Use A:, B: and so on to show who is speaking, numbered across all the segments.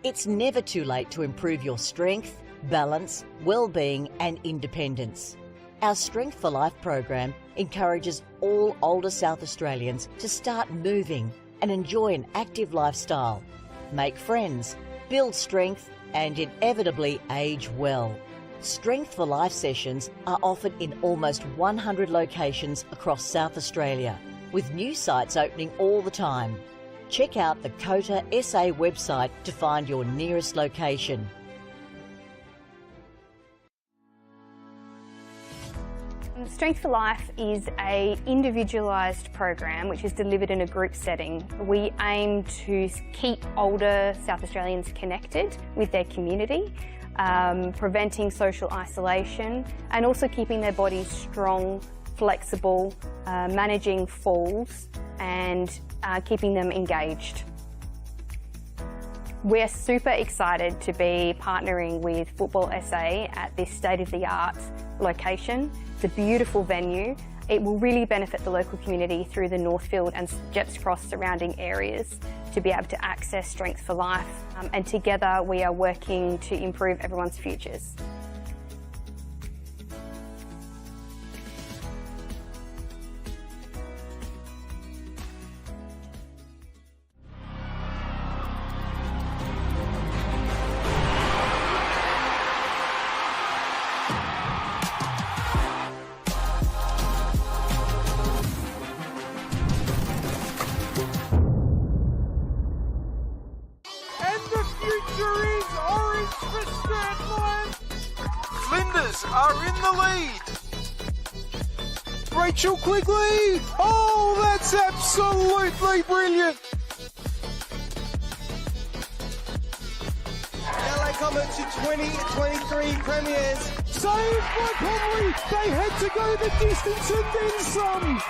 A: It's never too late to improve your strength, balance, well-being and independence. Our Strength for Life program encourages all older South Australians to start moving and enjoy an active lifestyle, make friends, build strength and inevitably age well. Strength for Life sessions are offered in almost 100 locations across South Australia, with new sites opening all the time. Check out the COTA.SA website to find your nearest location.
B: Strength for Life is an individualised program which is delivered in a group setting. We aim to keep older South Australians connected with their community, preventing social isolation and also keeping their bodies strong, flexible, managing falls and keeping them engaged. We're super excited to be partnering with Football SA at this state-of-the-art location. It's a beautiful venue. It will really benefit the local community through the Northfield and Jepps Cross surrounding areas to be able to access Strength for Life. And together we are working to improve everyone's futures.
C: Are in the lead. Rachel Quigley. Oh, that's absolutely brilliant.
D: LA Comets to 2023 premiers.
C: Saved by Conley. They had to go the distance and then some.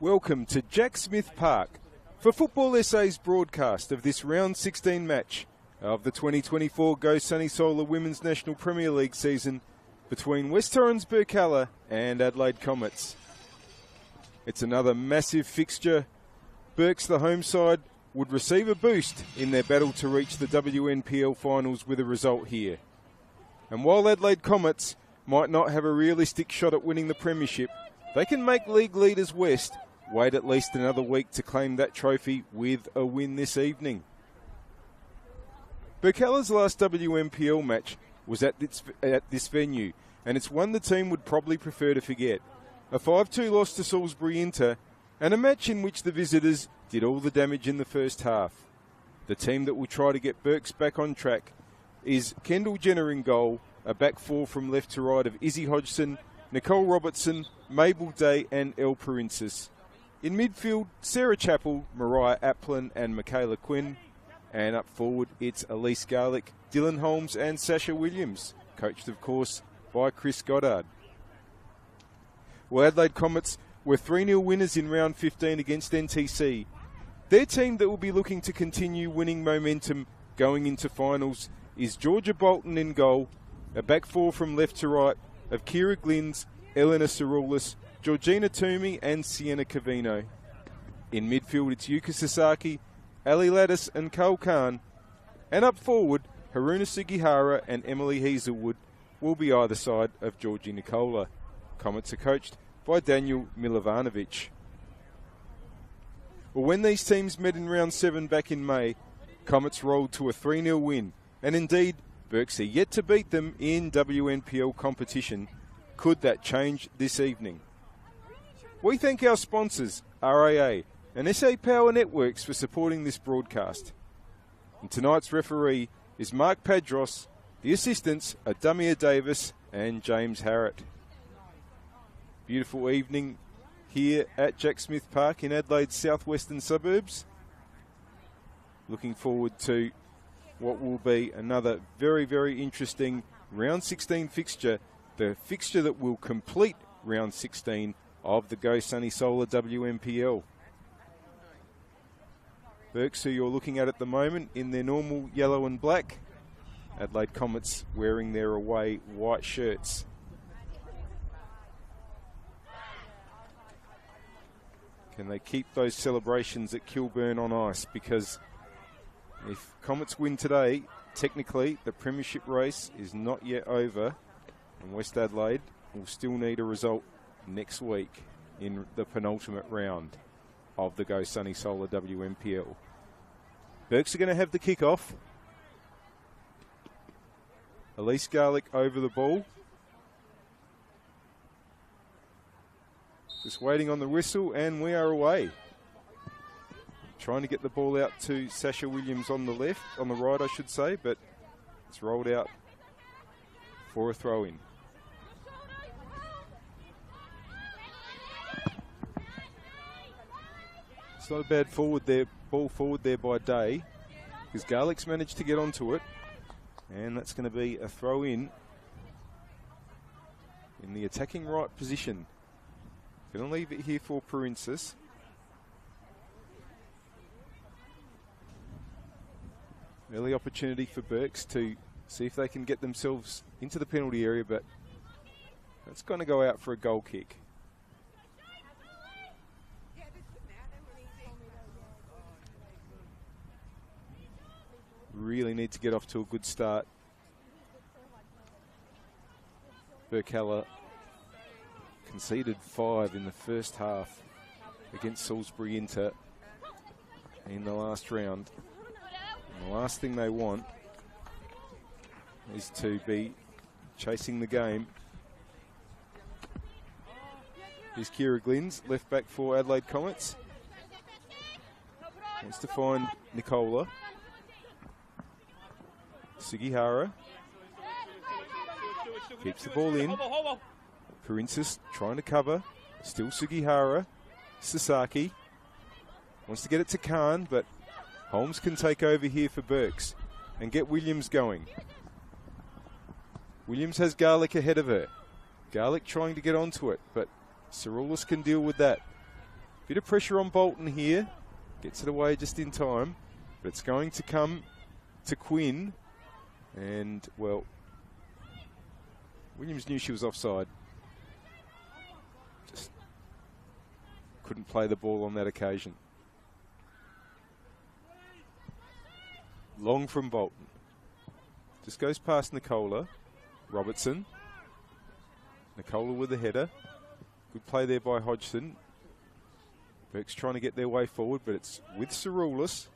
E: Welcome to Jack Smith Park for Football SA's broadcast of this round 16 match of the 2024 Go Sunny Solar Women's National Premier League season between West Torrens Birkalla and Adelaide Comets. It's another massive fixture. Birks, the home side, would receive a boost in their battle to reach the WNPL finals with a result here. And while Adelaide Comets might not have a realistic shot at winning the premiership, they can make league leaders West wait at least another week to claim that trophy with a win this evening. Birkalla's last WNPL match was at this venue, and it's one the team would probably prefer to forget. A 5-2 loss to Salisbury Inter, And a match in which the visitors did all the damage in the first half. The team that will try to get Berks back on track is Kendall Jenner in goal, a back four from left to right of Izzy Hodgson, Nicole Robertson, Mabel Day and Elle Perincis. In midfield, Sarah Chappell, Mariah Applin and Michaela Quinn. And up forward, it's Elise Garlick, Dylan Holmes and Sasha Williams, coached, of course, by Chris Goddard. Well, Adelaide Comets were 3-0 winners in round 15 against NTC. Their team that will be looking to continue winning momentum going into finals is Georgia Bolton in goal, a back four from left to right of Kira Glynns, Eleanor Saroulis, Georgina Toomey and Sienna Cavino. In midfield, it's Yuka Sasaki, Ali Lattis and Cole Khan. And up forward, Haruna Sugihara and Emily Hazelwood will be either side of Georgie Nicola. Comets are coached by Daniel Milovanovic. Well, when these teams met in round 7 back in May, Comets rolled to a 3-0 win. And indeed, Berks are yet to beat them in WNPL competition. Could that change this evening? We thank our sponsors, RAA and SA Power Networks, for supporting this broadcast. And tonight's referee is Mark Padros. The assistants are Damia Davis and James Harrett. Beautiful evening here at Jack Smith Park in Adelaide's southwestern suburbs. Looking forward to what will be another very, very interesting round 16 fixture. The fixture that will complete round 16 of the Go Sunny Solar WNPL. Berks, who you're looking at the moment in their normal yellow and black. Adelaide Comets wearing their away white shirts. Can they keep those celebrations at Kilburn on ice? Because if Comets win today, technically the premiership race is not yet over, and West Adelaide will still need a result next week in the penultimate round of the Go Sunny Solar WNPL. Berks are going to have the kick-off. Elise Garlick over the ball. Just waiting on the whistle, and we are away. Trying to get the ball out to Sasha Williams on the left, on the right I should say, but it's rolled out for a throw-in. It's not a bad ball forward there by Day, because Garlick's managed to get onto it, and that's going to be a throw-in in the attacking right position. Going to leave it here for Perincis. Early opportunity for Berks to see if they can get themselves into the penalty area, but that's going to go out for a goal kick. Really need to get off to a good start. Birkalla conceded 5 in the first half against Salisbury Inter in the last round. And the last thing they want is to be chasing the game. Here's Kira Glynns, left back for Adelaide Comets. Wants to find Nicola. Sugihara keeps the ball in. Perincis trying to cover. Still Sugihara. Sasaki wants to get it to Khan, but Holmes can take over here for Berks and get Williams going. Williams has Garlick ahead of her. Garlick trying to get onto it, but Saroulis can deal with that. Bit of pressure on Bolton here. Gets it away just in time, but it's going to come to Quinn. And, well, Williams knew she was offside. Just couldn't play the ball on that occasion. Long from Bolton. Just goes past Nicola. Robertson. Nicola with the header. Good play there by Hodgson. Berks trying to get their way forward, but it's with Saroulis.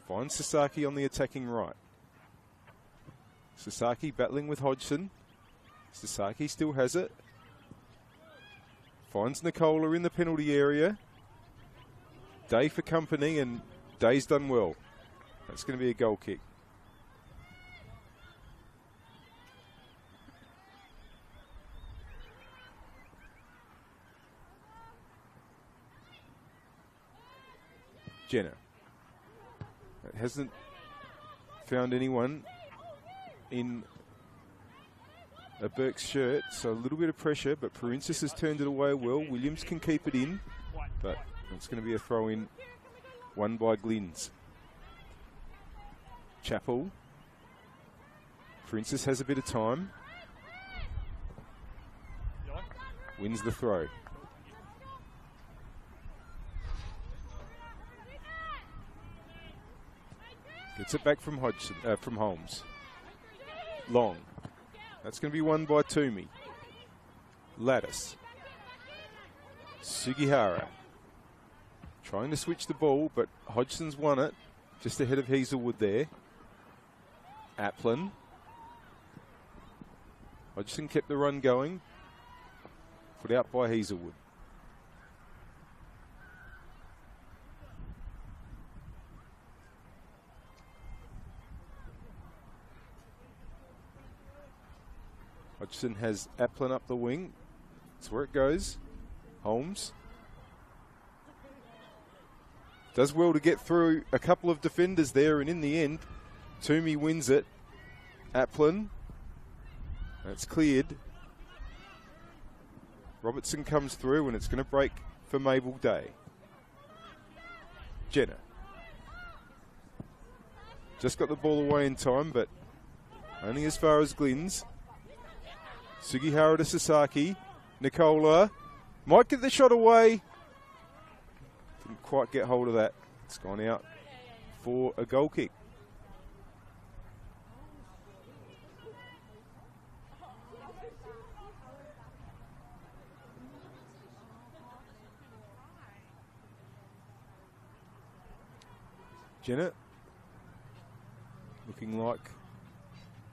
E: Finds Sasaki on the attacking right. Sasaki battling with Hodgson. Sasaki still has it. Finds Nicola in the penalty area. Day for company, and Day's done well. That's going to be a goal kick. Jenner. It hasn't found anyone in a Burke's shirt, so a little bit of pressure, but Princess has turned it away well. Williams can keep it in, but it's going to be a throw-in, won by Glynns. Chappell. Princess has a bit of time. Wins the throw. Gets it back from Holmes. Long. That's going to be won by Toomey. Lattice. Sugihara. Trying to switch the ball, but Hodgson's won it. Just ahead of Hazelwood there. Applin. Hodgson kept the run going. Put out by Hazelwood. Hodgson has Applin up the wing. That's where it goes. Holmes. Does well to get through a couple of defenders there, and in the end, Toomey wins it. Applin. That's cleared. Robertson comes through, and it's going to break for Mabel Day. Jenner. Just got the ball away in time, but only as far as Glynns. Sugihara to Sasaki. Nicola might get the shot away. Didn't quite get hold of that. It's gone out for a goal kick. Jenner looking like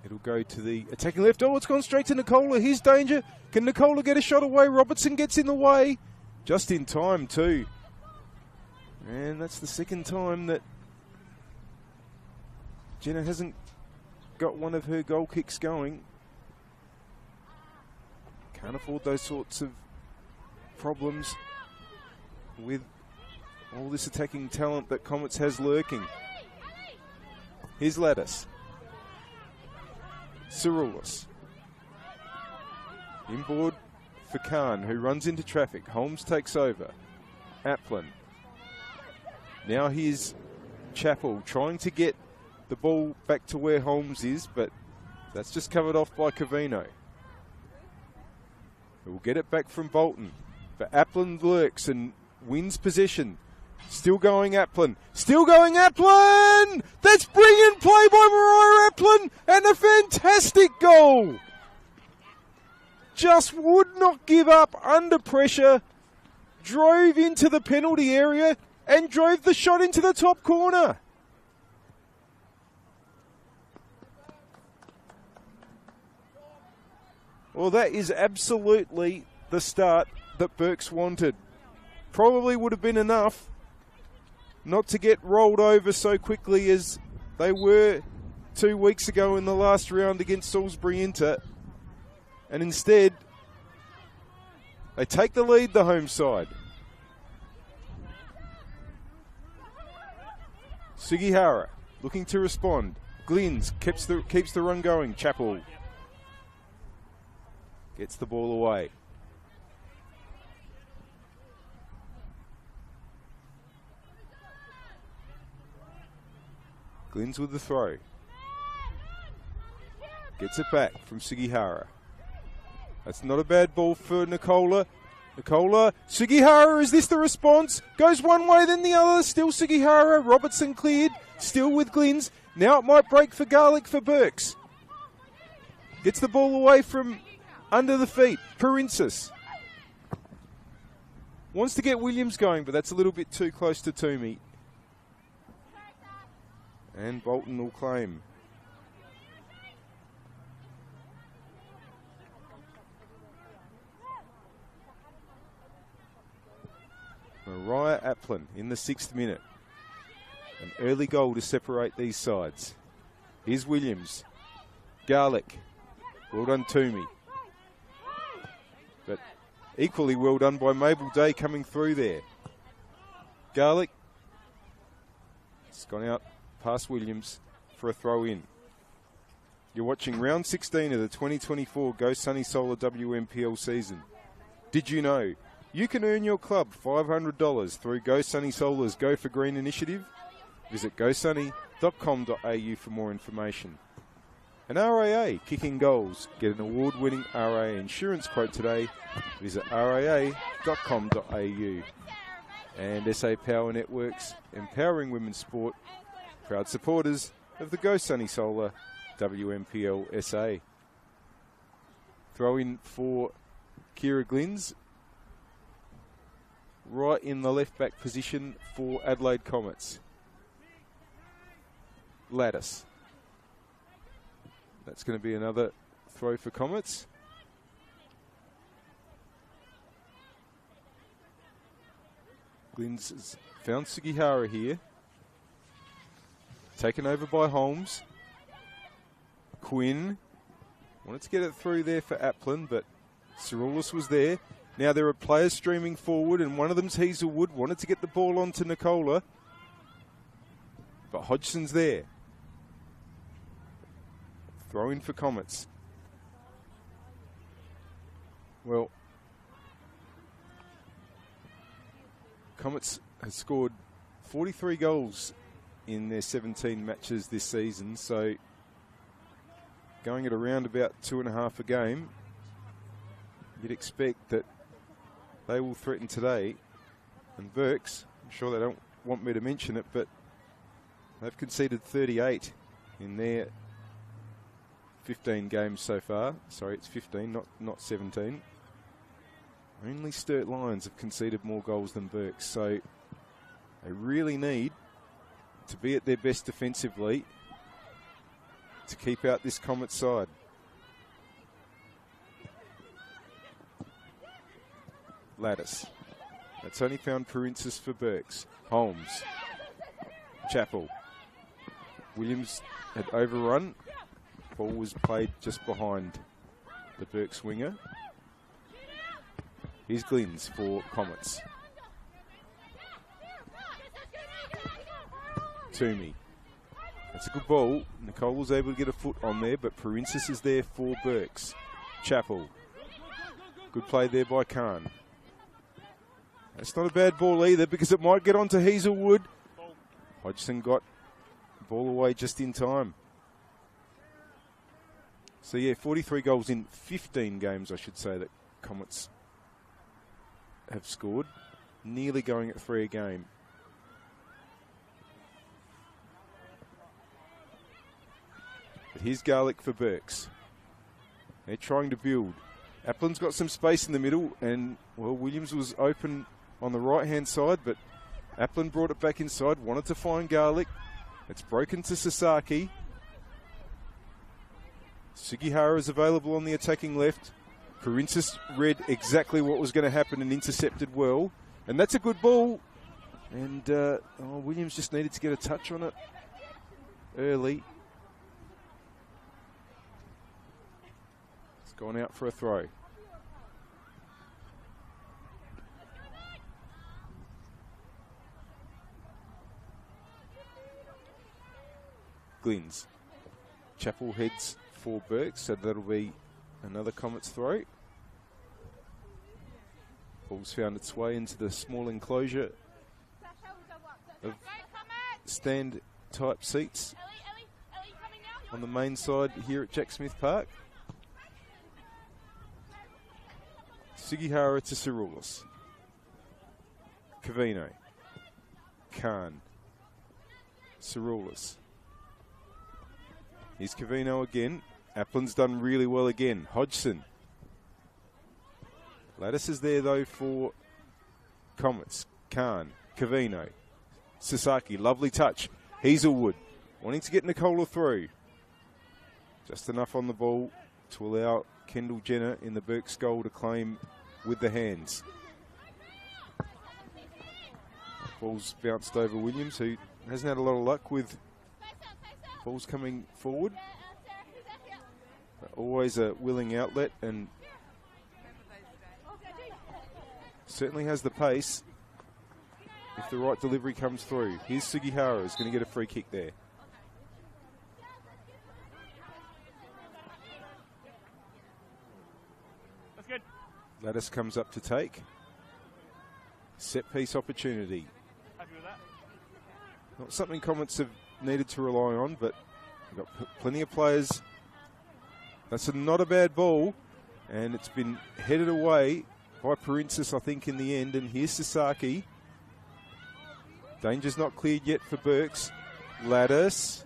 E: it'll go to the attacking left. Oh, it's gone straight to Nicola. Here's danger. Can Nicola get a shot away? Robertson gets in the way. Just in time, too. And that's the second time that Jenner hasn't got one of her goal kicks going. Can't afford those sorts of problems with all this attacking talent that Comets has lurking. Here's Lattice. Cirulis. Inboard for Khan, who runs into traffic. Holmes takes over. Applin. Now here's Chappell trying to get the ball back to where Holmes is, but that's just covered off by Covino. We'll get it back from Bolton. But Applin lurks and wins possession. Still going Applin. Still going Applin! That's brilliant play by Mariah Applin, and a fantastic goal! Just would not give up under pressure. Drove into the penalty area and drove the shot into the top corner. Well, that is absolutely the start that Burks wanted. Probably would have been enough not to get rolled over so quickly as they were 2 weeks ago in the last round against Salisbury Inter. And instead, they take the lead, the home side. Sugihara looking to respond. Glynns keeps the run going. Chappell gets the ball away. Glynns with the throw. Gets it back from Sugihara. That's not a bad ball for Nicola. Nicola, Sugihara, is this the response? Goes one way, then the other. Still Sugihara. Robertson cleared. Still with Glynns. Now it might break for Garlick for Burks. Gets the ball away from under the feet. Princess. Wants to get Williams going, but that's a little bit too close to Toomey. And Bolton will claim. Mariah Applin in the 6th minute. An early goal to separate these sides. Here's Williams. Garlick. Well done, Toomey. But equally well done by Mabel Day coming through there. Garlick. It's gone out past Williams for a throw in. You're watching round 16 of the 2024 Go Sunny Solar WNPL season. Did you know you can earn your club $500 through Go Sunny Solar's Go for Green initiative? Visit gosunny.com.au for more information. An RAA kicking goals. Get an award-winning RAA insurance quote today. Visit raa.com.au. And SA Power Networks, empowering women's sport. Proud supporters of the Go Sunny Solar WNPLSA. Throw in for Kira Glynns. Right in the left back position for Adelaide Comets. Lattice. That's going to be another throw for Comets. Glynns has found Sugihara here. Taken over by Holmes. Quinn wanted to get it through there for Applin, but Ciroulis was there. Now there are players streaming forward, and one of them's Hazelwood. Wanted to get the ball onto Nicola, but Hodgson's there. Throw in for Comets. Well, Comets has scored 43 goals in their 17 matches this season, so going at around about 2.5 a game, you'd expect that they will threaten today. And Berks, I'm sure they don't want me to mention it, but they've conceded 38 in their 15 games so far. Sorry, it's 15, not 17. Only Sturt Lions have conceded more goals than Berks, so they really need to be at their best defensively to keep out this Comet side. Lattice. That's only found Perinsis for Berks. Holmes. Chappell. Williams had overrun. Ball was played just behind the Berks winger. Here's Glynns for Comets. Toomey. That's a good ball. Nicole was able to get a foot on there, but Perinsis is there for Berks. Chappell. Good play there by Khan. That's not a bad ball either, because it might get onto Hazelwood. Hodgson got the ball away just in time. So yeah, 43 goals in 15 games, I should say, that Comets have scored. Nearly going at 3 a game. But here's Garlick for Berks. They're trying to build. Applin's got some space in the middle, and, well, Williams was open on the right-hand side, but Applin brought it back inside, wanted to find Garlick. It's broken to Sasaki. Sugihara is available on the attacking left. Perinsis read exactly what was going to happen and intercepted well. And that's a good ball. And Williams just needed to get a touch on it early. It's gone out for a throw. Glynns. Chappell heads for Berks, so that'll be another Comets throw. Ball's found its way into the small enclosure of stand type seats on the main side here at Jack Smith Park. Sugihara to Ciroulis. Cavino. Khan. Ciroulis. Here's Cavino again. Applin's done really well again. Hodgson. Lattice is there though for Comets. Khan. Cavino. Sasaki. Lovely touch. Hazelwood. Wanting to get Nicola through. Just enough on the ball to allow Kendall Jenner in the Berks goal to claim with the hands. Ball's bounced over Williams, who hasn't had a lot of luck with balls coming forward. But always a willing outlet and certainly has the pace if the right delivery comes through. Here's Sugihara, who's going to get a free kick there.
F: That's good.
E: Lattice comes up to take. Set piece opportunity.
F: Happy with that?
E: Not something Comets have needed to rely on, but they've got plenty of players. That's not a bad ball, and it's been headed away by Princess, I think, in the end. And here's Sasaki. Danger's not cleared yet for Burks. Lattice.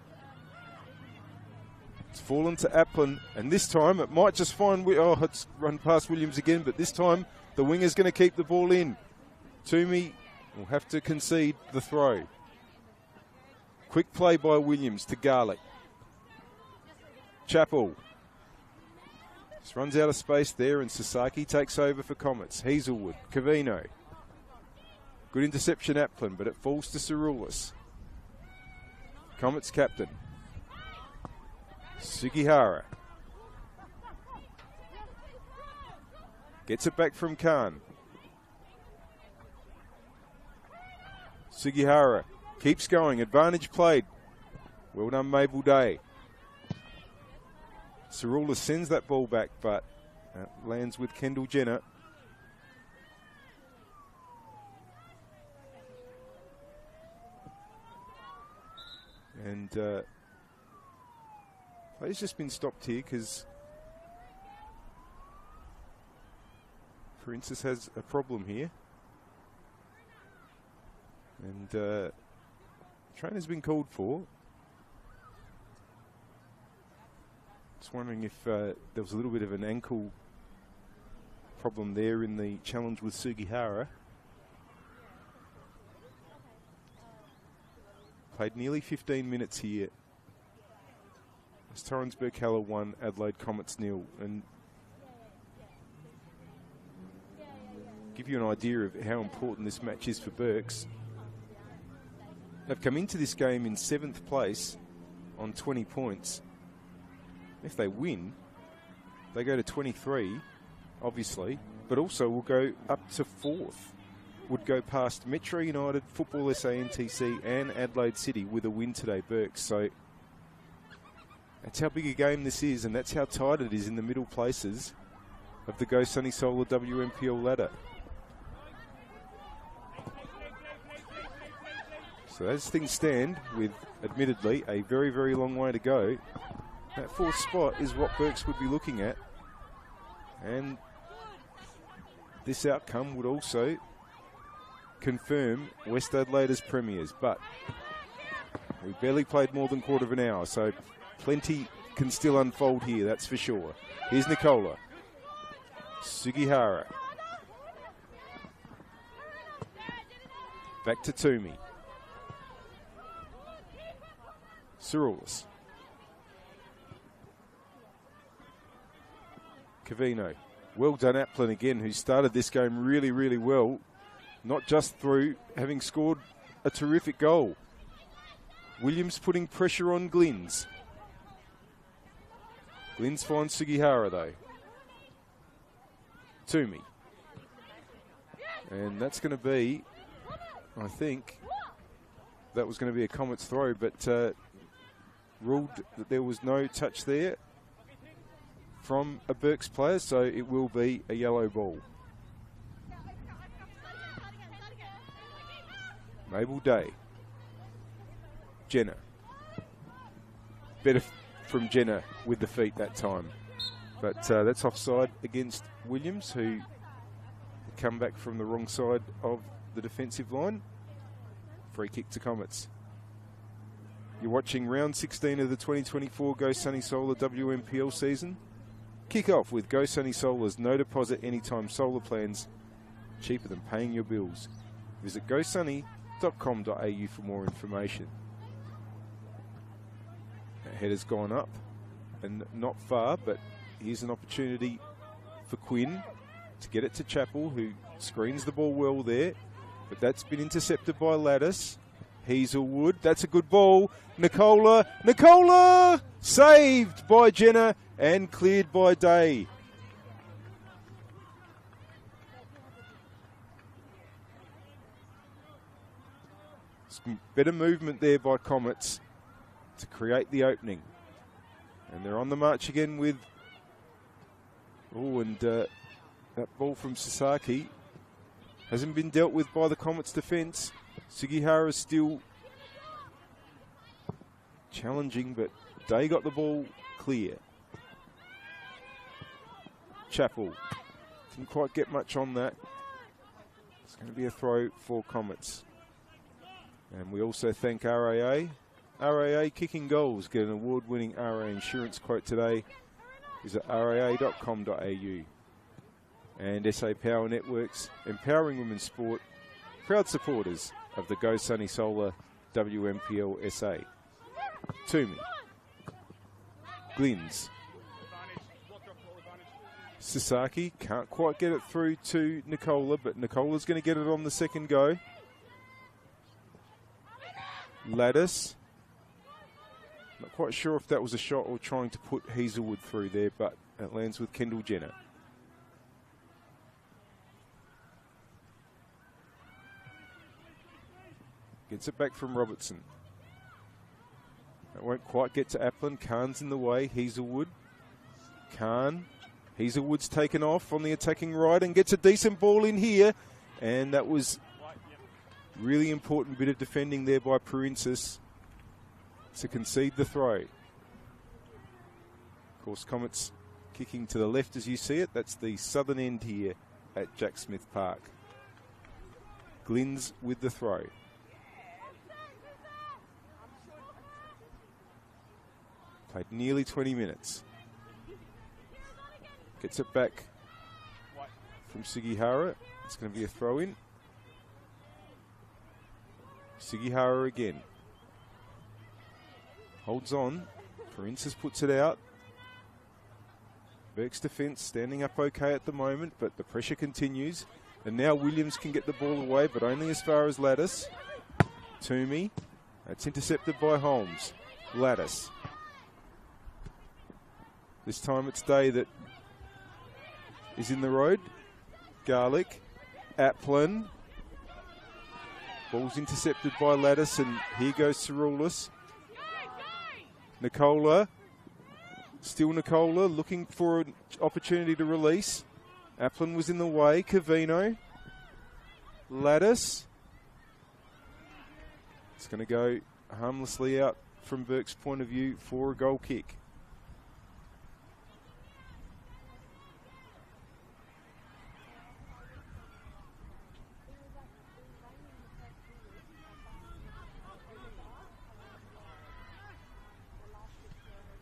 E: It's fallen to Applin, and this time it might just find... Oh, it's run past Williams again, but this time the winger's going to keep the ball in. Toomey will have to concede the throw. Quick play by Williams to Garlick. Chappell. Just runs out of space there, and Sasaki takes over for Comets. Hazelwood, Cavino. Good interception, Applin, but it falls to Cirulis. Comets captain. Sugihara. Gets it back from Khan. Sugihara keeps going. Advantage played. Well done, Mabel Day. Cirulis sends that ball back, but lands with Kendall Jenner. And play's just been stopped here because Princess has a problem here. And trainer's been called for. Just wondering if there was a little bit of an ankle problem there in the challenge with Sugihara. Played nearly 15 minutes here. As Torrens Birkalla 1, Adelaide Comets 0. And give you an idea of how important this match is for Birks. They've come into this game in 7th place on 20 points. If they win, they go to 23, obviously, but also will go up to 4th. Would go past Metro United, Football SA NTC and Adelaide City with a win today, Birks. So that's how big a game this is, and that's how tight it is in the middle places of the Go Sunny Solar WMPL ladder. So as things stand, with admittedly a very, very long way to go, that 4th spot is what Birks would be looking at. And this outcome would also confirm West Adelaide as premiers. But we barely played more than a quarter of an hour, so plenty can still unfold here, that's for sure. Here's Nicola. Sugihara. Back to Toomey. Cirulis. Cavino. Well done, Applin again, who started this game really, really well. Not just through having scored a terrific goal. Williams putting pressure on Glynns. Glynns finds Sugihara though. Toomey. And that's going to be, I think, that was going to be a Comets throw, but ruled that there was no touch there from a Birks player, so it will be a yellow ball. Mabel Day. Jenner. Better from Jenner with the feet that time. But that's offside against Williams, who come back from the wrong side of the defensive line. Free kick to Comets. You're watching round 16 of the 2024 Go Sunny Solar WMPL season. Kick off with Go Sunny Solar's no deposit anytime solar plans, cheaper than paying your bills. Visit gosunny.com.au for more information. That header's gone up and not far, but here's an opportunity for Quinn to get it to Chappell, who screens the ball well there. But that's been intercepted by Lattice. Hazelwood, that's a good ball. Nicola saved by Jenner and cleared by Day. Some better movement there by Comets to create the opening. And they're on the march again with, that ball from Sasaki hasn't been dealt with by the Comets defence. Sugihara's still challenging, but Day got the ball clear. Chappell didn't quite get much on that. It's going to be a throw for Comets. And we also thank RAA. RAA Kicking Goals. Get an award-winning RAA insurance quote today. Visit raa.com.au. And SA Power Networks, empowering women's sport, proud supporters of the Go Sunny Solar WNPLSA. Toomey. Glynns. Sasaki can't quite get it through to Nicola, but Nicola's going to get it on the second go. Lattice. Not quite sure if that was a shot or trying to put Hazelwood through there, but it lands with Kendall Jenner. Gets it back from Robertson. That won't quite get to Applin. Khan's in the way. Hazelwood. Khan. Hazelwood's taken off on the attacking right and gets a decent ball in here. And that was really important bit of defending there by Princess to concede the throw. Of course, Comets kicking to the left as you see it. That's the southern end here at Jack Smith Park. Glynns with the throw. Played nearly 20 minutes. Gets it back from Sugihara. It's going to be a throw-in. Sugihara again. Holds on. Princess puts it out. Burke's defence standing up okay at the moment, but the pressure continues. And now Williams can get the ball away, but only as far as Lattice. Toomey. That's intercepted by Holmes. Lattice. This time it's Day that is in the road. Garlick. Applin. Ball's intercepted by Lattice, and here goes Cerulis. Nicola. Still Nicola looking for an opportunity to release. Applin was in the way. Cavino. Lattice. It's going to go harmlessly out from Burke's point of view for a goal kick.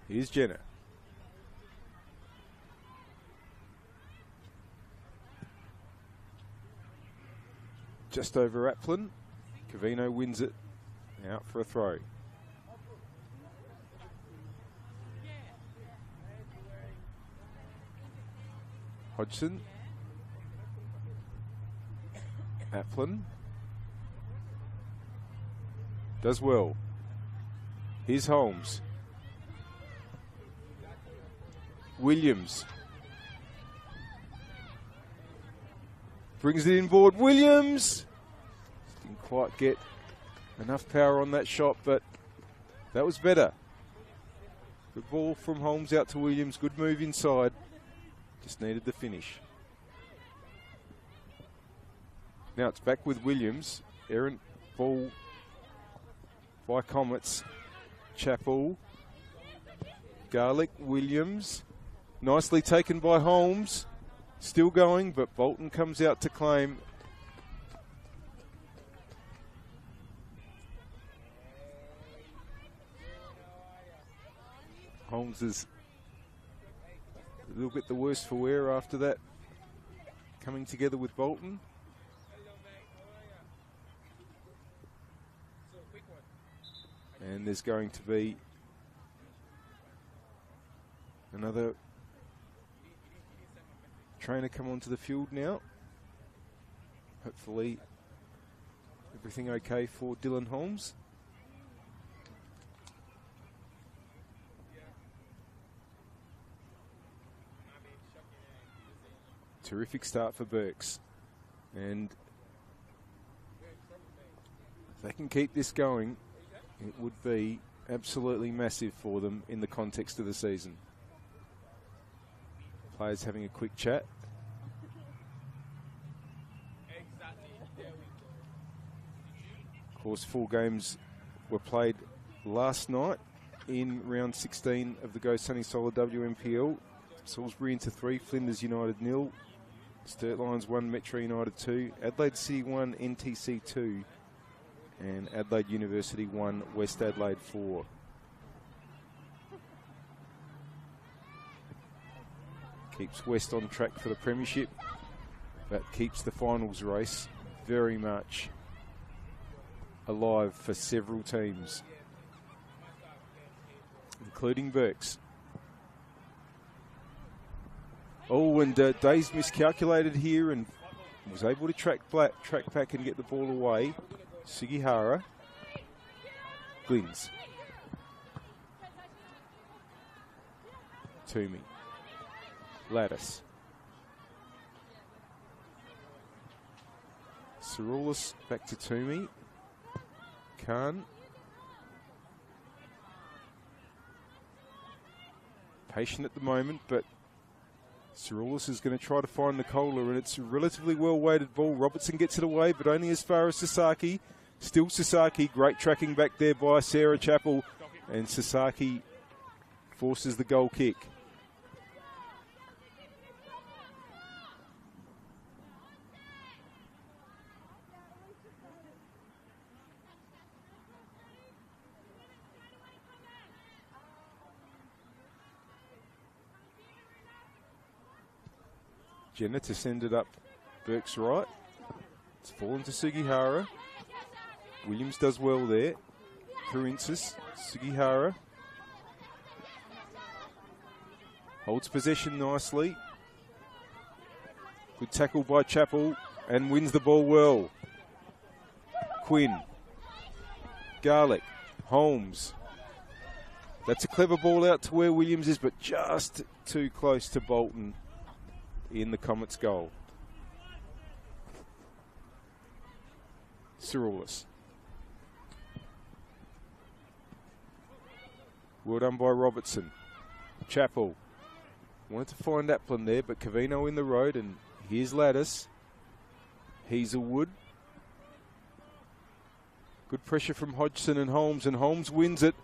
E: Here's Jenner. Just over Applin. Cavino wins it. Out for a throw. Hodgson. Applin. Does well. Here's Holmes. Williams. Brings it inboard. Williams. Didn't quite get enough power on that shot, but that was better. Good ball from Holmes out to Williams. Good move inside. Just needed the finish. Now it's back with Williams. Errant ball by Comets. Chappell. Garlick. Williams. Nicely taken by Holmes. Still going, but Bolton comes out to claim. Holmes is a little bit the worse for wear after that. Coming together with Bolton. And there's going to be another trainer come onto the field now. Hopefully Everything okay for Dylan Holmes? Terrific start for Birks. And if they can keep this going, it would be absolutely massive for them in the context of the season. Players having a quick chat. Of course, 4 games were played last night in round 16 of the Go Sunny Solar WNPL. Salisbury into 3, Flinders United 0, Sturt Lions 1, Metro United 2, Adelaide City 1, NTC 2, and Adelaide University 1, West Adelaide 4. Keeps West on track for the premiership. That keeps the finals race very much alive for several teams, including Birks. Oh, and Days miscalculated here and was able to track back and get the ball away. Sugihara. Glynns. Toomey. Lattice. Cirulis back to Toomey. Khan. Patient at the moment, but Cirulis is going to try to find Nicola, and it's a relatively well-weighted ball. Robertson gets it away, but only as far as Sasaki. Still Sasaki. Great tracking back there by Sarah Chappell, and Sasaki forces the goal kick. Jenna to send it up Birks right. It's fallen to Sugihara. Williams does well there. Princes, Sugihara. Holds possession nicely. Good tackle by Chappell and wins the ball well. Quinn. Garlick. Holmes. That's a clever ball out to where Williams is, but just too close to Bolton in the Comets goal. Cirulis. Well done by Robertson. Chappell. Wanted to find Applin there, but Cavino in the road, and here's Lattice. Hazelwood. Good pressure from Hodgson and Holmes wins it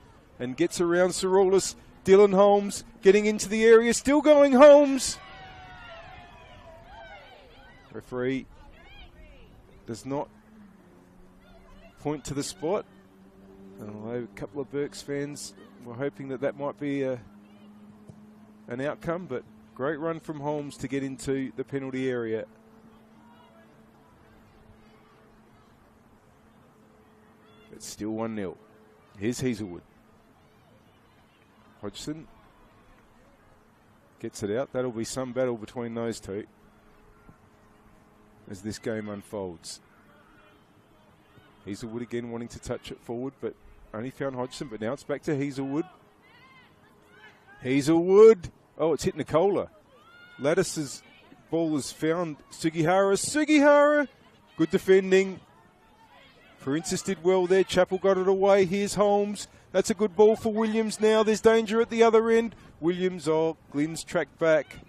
E: and gets around Cirulis. Dylan Holmes getting into the area, still going Holmes. Referee does not point to the spot. Although a couple of Birks fans were hoping that might be an outcome, but great run from Holmes to get into the penalty area. It's still 1-0. Here's Hazelwood. Hodgson gets it out. That'll be some battle between those two as this game unfolds. Hazelwood again wanting to touch it forward, but only found Hodgson, but now it's back to Hazelwood. Hazelwood! Oh, it's hit Nicola. Lattice's ball has found Sugihara. Sugihara! Good defending. Princes did well there. Chappell got it away. Here's Holmes. That's a good ball for Williams now. There's danger at the other end. Williams, Glynns tracked back.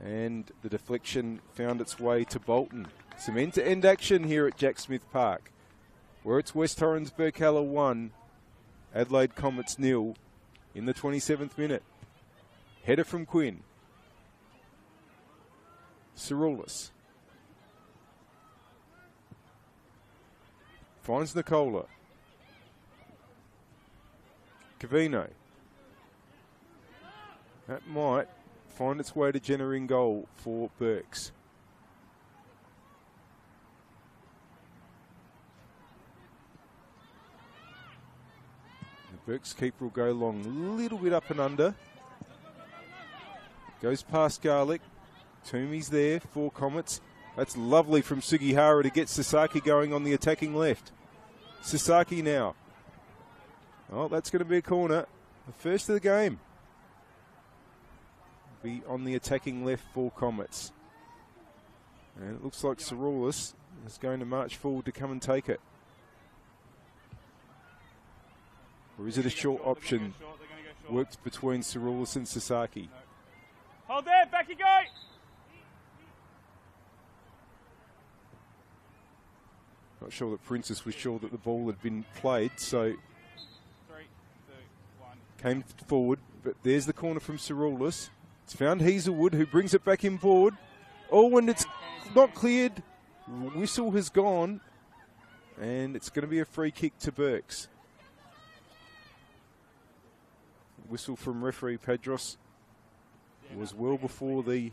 E: And the deflection found its way to Bolton. Some end-to-end action here at Jack Smith Park, where it's West Torrens Birkalla 1, Adelaide Comets 0 in the 27th minute. Header from Quinn. Cirulis. Finds Nicola. Cavino. That might find its way to Jenna in goal for Birks. The Birks keeper will go long, a little bit up and under. Goes past Garlick. Toomey's there for Comets. That's lovely from Sugihara to get Sasaki going on the attacking left. Sasaki now. Oh, that's going to be a corner. The first of the game. Be on the attacking left for Comets. And it looks like Saroulis is going to march forward to come and take it. Or is it a short option? Worked between Saroulis and Sasaki.
F: Hold there, back you go!
E: Not sure that Princess was sure that the ball had been played, so
F: 3, 2, 1.
E: came forward. But there's the corner from Saroulis. It's found Hazelwood, who brings it back in board. Oh, and it's not cleared. Whistle has gone, and it's going to be a free kick to Burks. Whistle from referee Padros was well before the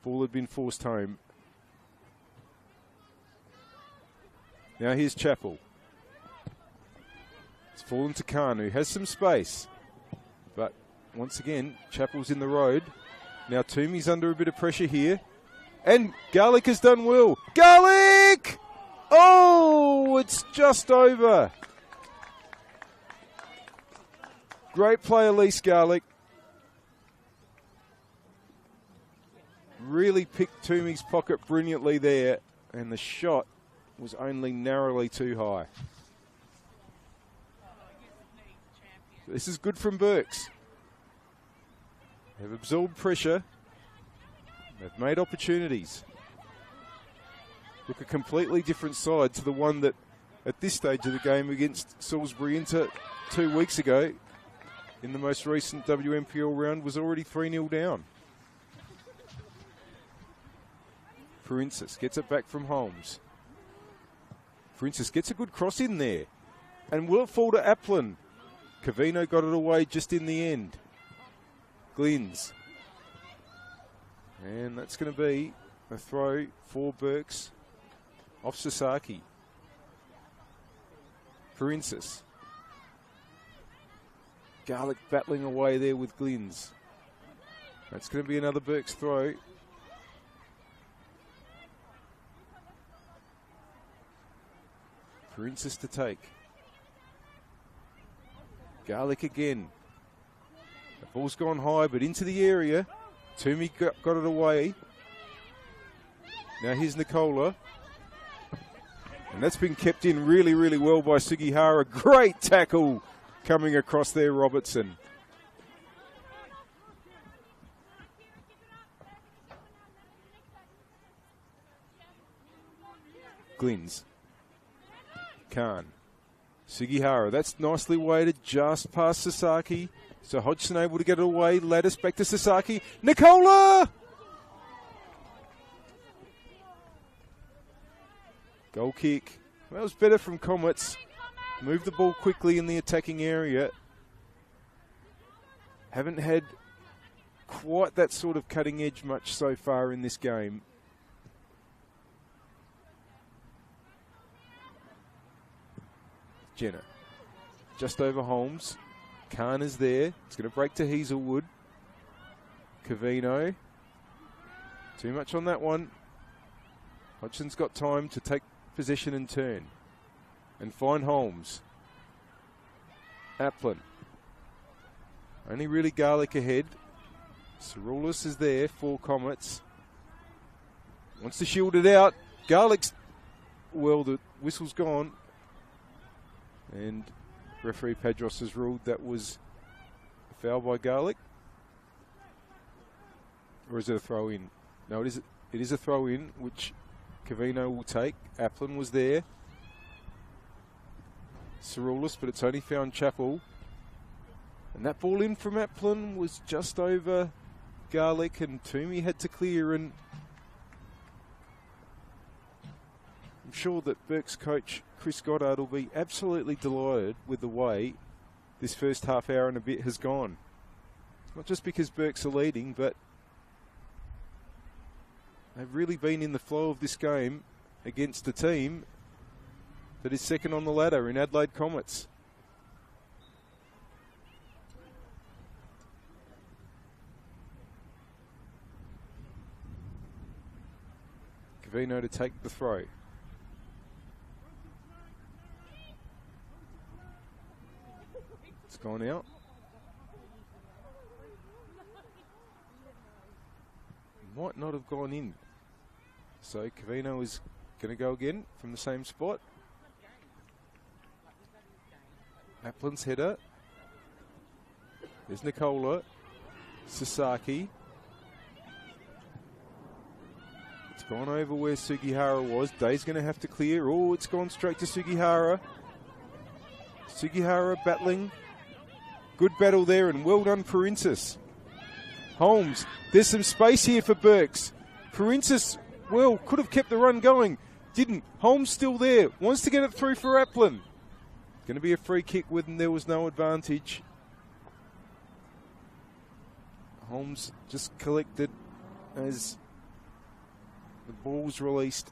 E: ball had been forced home. Now here's Chappell. It's fallen to Khan, who has some space. But once again, Chappell's in the road. Now Toomey's under a bit of pressure here. And Garlick has done well. Garlick! Oh, it's just over. Great play, Elise Garlick. Really picked Toomey's pocket brilliantly there. And the shot was only narrowly too high. This is good from Burks. They've absorbed pressure. They've made opportunities. Look, a completely different side to the one that at this stage of the game against Salisbury Inter 2 weeks ago in the most recent WMPL round was already 3-0 down. Princess gets it back from Holmes. Princess gets a good cross in there. And will it fall to Applin? Cavino got it away just in the end. Glynns. And that's going to be a throw for Burks off Sasaki. Princess. Garlick battling away there with Glynns. That's going to be another Burks throw. Princess to take. Garlick again. The ball's gone high, but into the area. Toomey got it away. Now here's Nicola. And that's been kept in really, really well by Sugihara. Great tackle coming across there, Robertson. Glynns. Khan. Sugihara, that's nicely weighted just past Sasaki. So Hodgson able to get it away. Lattice back to Sasaki. Nicola! Goal kick. That was better from Comets. Moved the ball quickly in the attacking area. Haven't had quite that sort of cutting edge much so far in this game. Jenner. Just over Holmes. Khan is there. It's going to break to Hazelwood. Cavino. Too much on that one. Hodgson's got time to take possession and turn. And find Holmes. Applin. Only really Garlick ahead. Saroulis is there for Comets. Wants to shield it out. Garlick's... Well, the whistle's gone. And referee Padros has ruled that was a foul by Garlick. Or is it a throw in? No, it is a throw in, which Cavino will take. Applin was there. Saroulis, but it's only found Chappell. And that ball in from Applin was just over Garlick, and Toomey had to clear. And I'm sure that Burke's coach Chris Goddard will be absolutely delighted with the way this first half hour and a bit has gone. Not just because Burks are leading, but they've really been in the flow of this game against a team that is second on the ladder in Adelaide Comets. Covino to take the throw. It's gone out. Might not have gone in. So Covino is going to go again from the same spot. Aplin's header. There's Nicola. Sasaki. It's gone over where Sugihara was. Day's going to have to clear. Oh, it's gone straight to Sugihara. Sugihara battling. Good battle there, and well done, Princess. Holmes, there's some space here for Burks. Princess, well, could have kept the run going. Didn't. Holmes still there. Wants to get it through for Applin. Going to be a free kick when there was no advantage. Holmes just collected as the ball was released.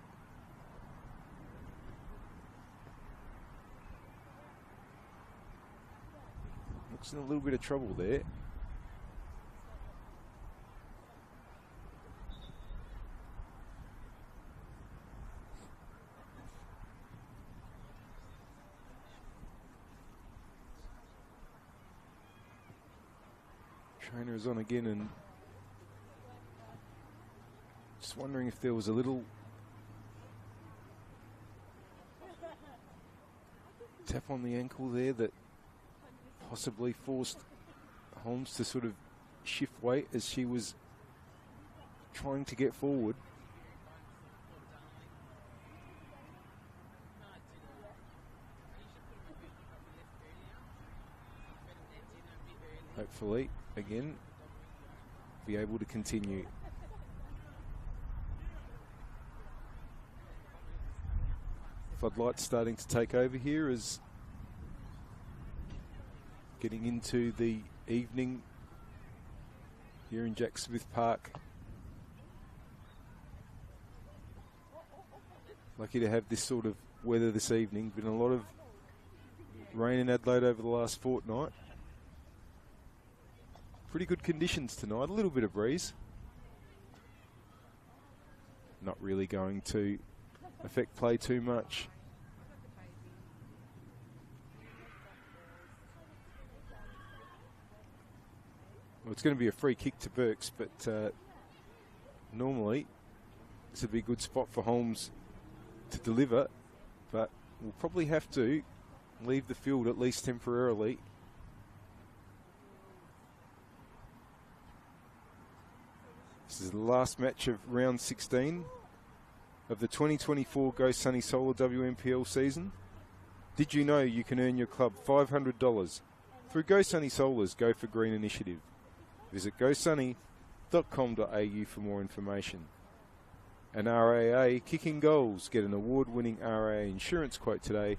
E: Looks in a little bit of trouble there. Trainer is on again, and just wondering if there was a little tap on the ankle there that possibly forced Holmes to sort of shift weight as she was trying to get forward. Hopefully, again, be able to continue. Floodlights starting to take over here as getting into the evening here in Jack Smith Park. Lucky to have this sort of weather this evening. Been a lot of rain in Adelaide over the last fortnight. Pretty good conditions tonight, a little bit of breeze. Not really going to affect play too much. Well, it's going to be a free kick to Burks, but normally this would be a good spot for Holmes to deliver, but we'll probably have to leave the field at least temporarily. This is the last match of round 16 of the 2024 Go Sunny Solar WNPL season. Did you know you can earn your club $500 through Go Sunny Solar's Go for Green initiative? Visit gosunny.com.au for more information. And RAA Kicking Goals. Get an award-winning RAA insurance quote today.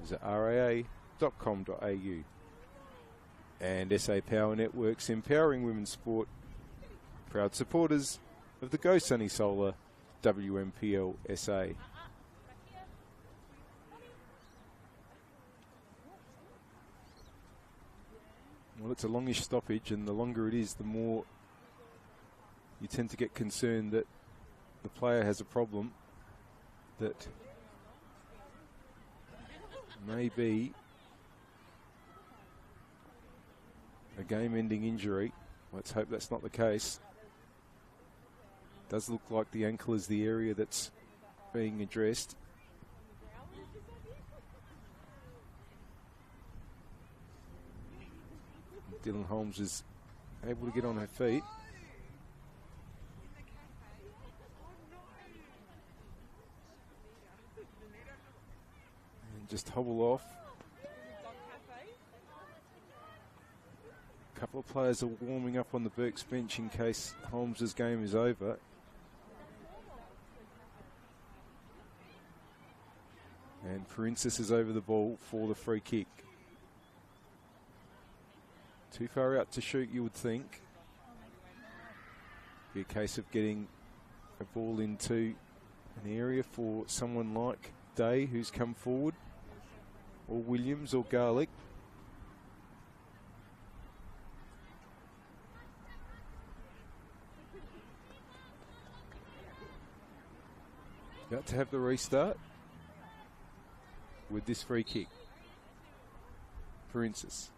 E: Visit raa.com.au. And SA Power Networks, empowering women's sport. Proud supporters of the Go Sunny Solar WNPLSA. Well, it's a longish stoppage, and the longer it is, the more you tend to get concerned that the player has a problem that may be a game-ending injury. Let's hope that's not the case. Does look like the ankle is the area that's being addressed. Dylan Holmes is able to get on her feet. And just hobble off. A couple of players are warming up on the Burks bench in case Holmes' game is over. And Princess is over the ball for the free kick. Too far out to shoot, you would think. Be a case of getting a ball into an area for someone like Day, who's come forward, or Williams or Garlick. About to have the restart with this free kick. Princess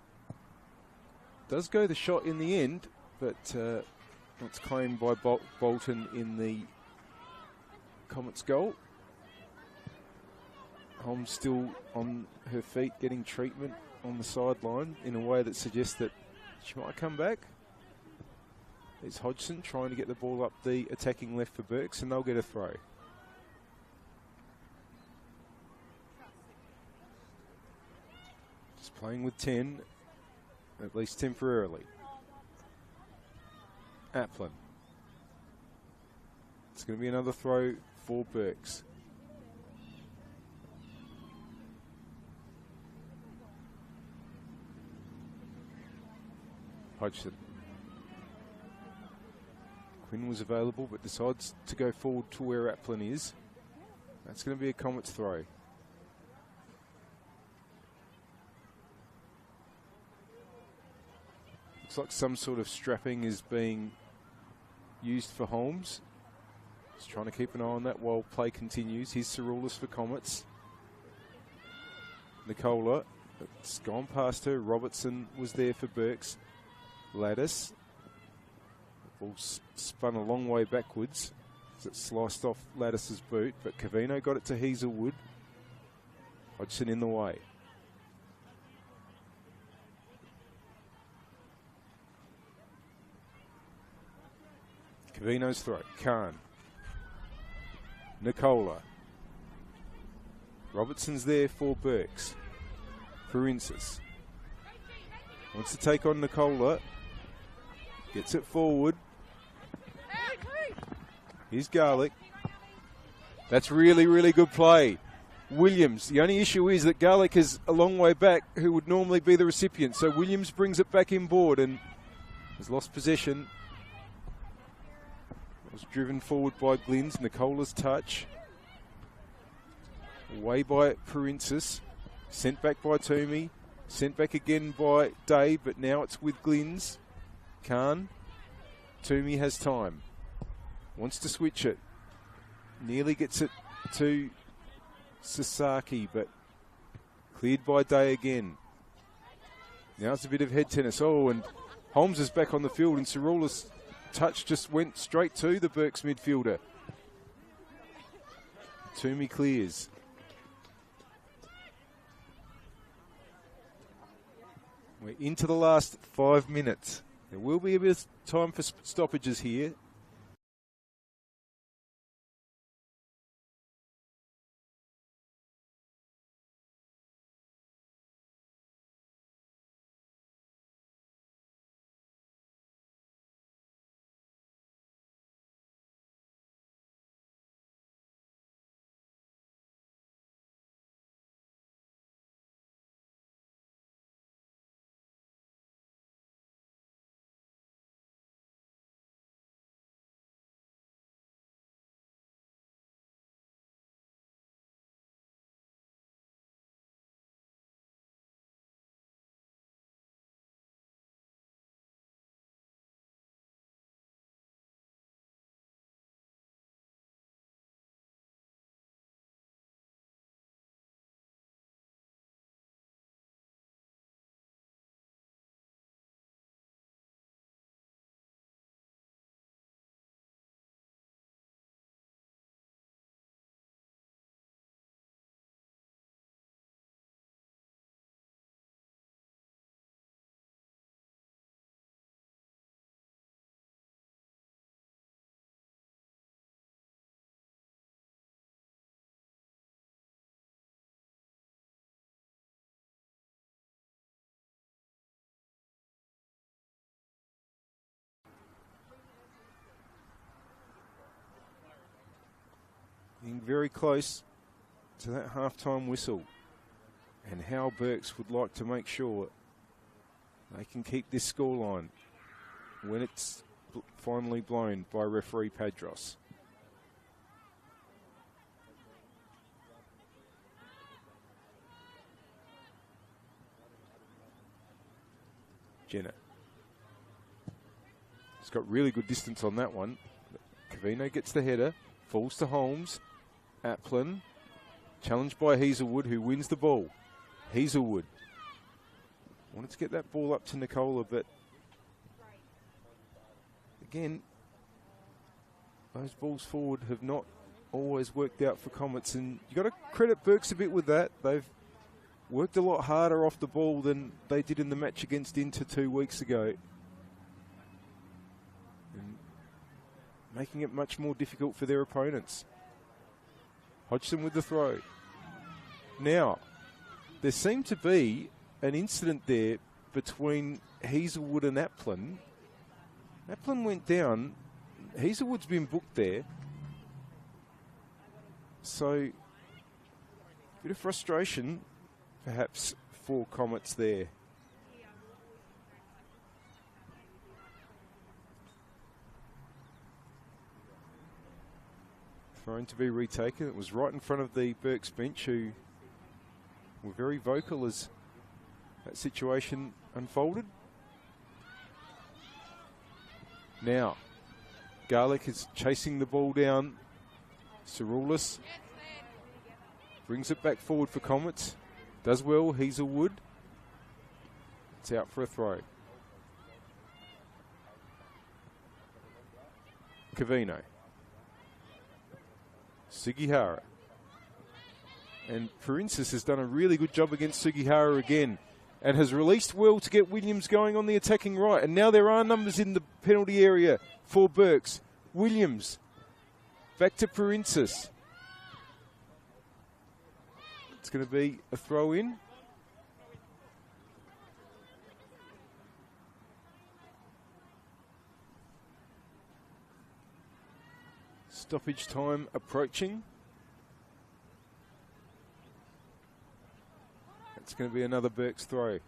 E: does go the shot in the end, but it's claimed by Bolton in the Comets goal. Holmes still on her feet getting treatment on the sideline in a way that suggests that she might come back. It's Hodgson trying to get the ball up the attacking left for Burks, and they'll get a throw. Just playing with 10, at least temporarily. Applin. It's going to be another throw for Burks. Hodgson. Quinn was available but decides to go forward to where Applin is. That's going to be a Comets throw. Looks like some sort of strapping is being used for Holmes. Just trying to keep an eye on that while play continues. Here's Cerulis for Comets. Nicola, it's gone past her. Robertson was there for Burks. Lattice. Ball spun a long way backwards as it sliced off Lattice's boot, but Cavino got it to Hazelwood. Hodgson in the way. Cavino's throw. Khan. Nicola. Robertson's there for Burks. Princess. Wants to take on Nicola. Gets it forward. Here's Garlick. That's really, really good play. Williams. The only issue is that Garlick is a long way back, who would normally be the recipient. So Williams brings it back inboard and has lost possession. It was driven forward by Glynns. Nicola's touch. Away by Princess. Sent back by Toomey. Sent back again by Day, but now it's with Glynns. Khan. Toomey has time. Wants to switch it. Nearly gets it to Sasaki, but cleared by Day again. Now it's a bit of head tennis. Oh, and Holmes is back on the field, and Cerula's touch just went straight to the Burks midfielder. Toomey clears. We're into the last 5 minutes. There will be a bit of time for stoppages here. Being very close to that half-time whistle, and how Burks would like to make sure they can keep this scoreline when it's finally blown by referee Padros. Jenner. He's got really good distance on that one. Cavino gets the header, falls to Holmes. Applin, challenged by Hazelwood, who wins the ball. Hazelwood wanted to get that ball up to Nicola, but again, those balls forward have not always worked out for Comets, and you've got to credit Burks a bit with that. They've worked a lot harder off the ball than they did in the match against Inter 2 weeks ago, and making it much more difficult for their opponents. Hodgson with the throw. Now, there seemed to be an incident there between Hazelwood and Applin. Applin went down. Hazelwood's been booked there. So, bit of frustration, perhaps, for Comets there. Thrown to be retaken. It was right in front of the Burks bench, who were very vocal as that situation unfolded. Now, Garlick is chasing the ball down. Cerulis brings it back forward for Comets. Does well, Hazelwood. It's out for a throw. Cavino. Sugihara. And Princess has done a really good job against Sugihara again, and has released well to get Williams going on the attacking right. And now there are numbers in the penalty area for Burks. Williams back to Princess. It's going to be a throw in. Stoppage time approaching. It's going to be another Burks throw.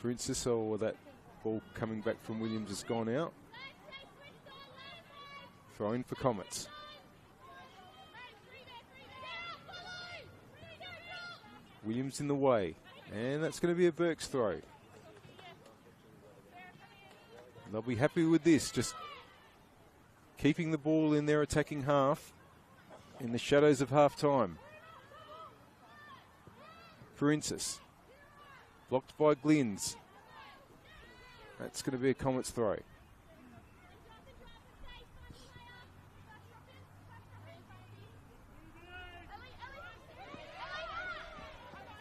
E: Princess, or that ball coming back from Williams has gone out. Throw in for Comets. Williams in the way, and that's going to be a Burks throw. They'll be happy with this, just keeping the ball in their attacking half in the shadows of half-time. Princess. Blocked by Glynns. That's going to be a Comets throw.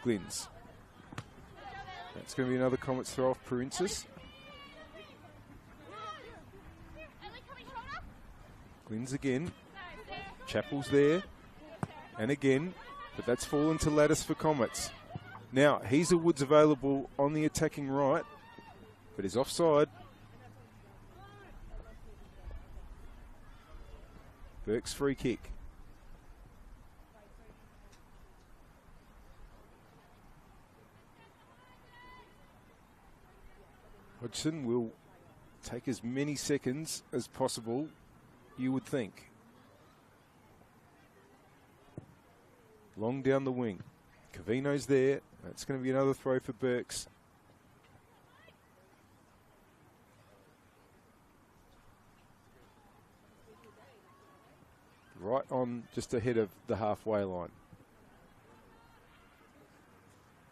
E: Glynns. That's going to be another Comets throw off Princess. Glynns again. Chappell's there. And again. But that's fallen to Lattice for Comets. Now, Hazelwood's available on the attacking right, but is offside. Burke's free kick. Hodgson will take as many seconds as possible, you would think. Long down the wing. Cavino's there. That's going to be another throw for Burks. Right on just ahead of the halfway line.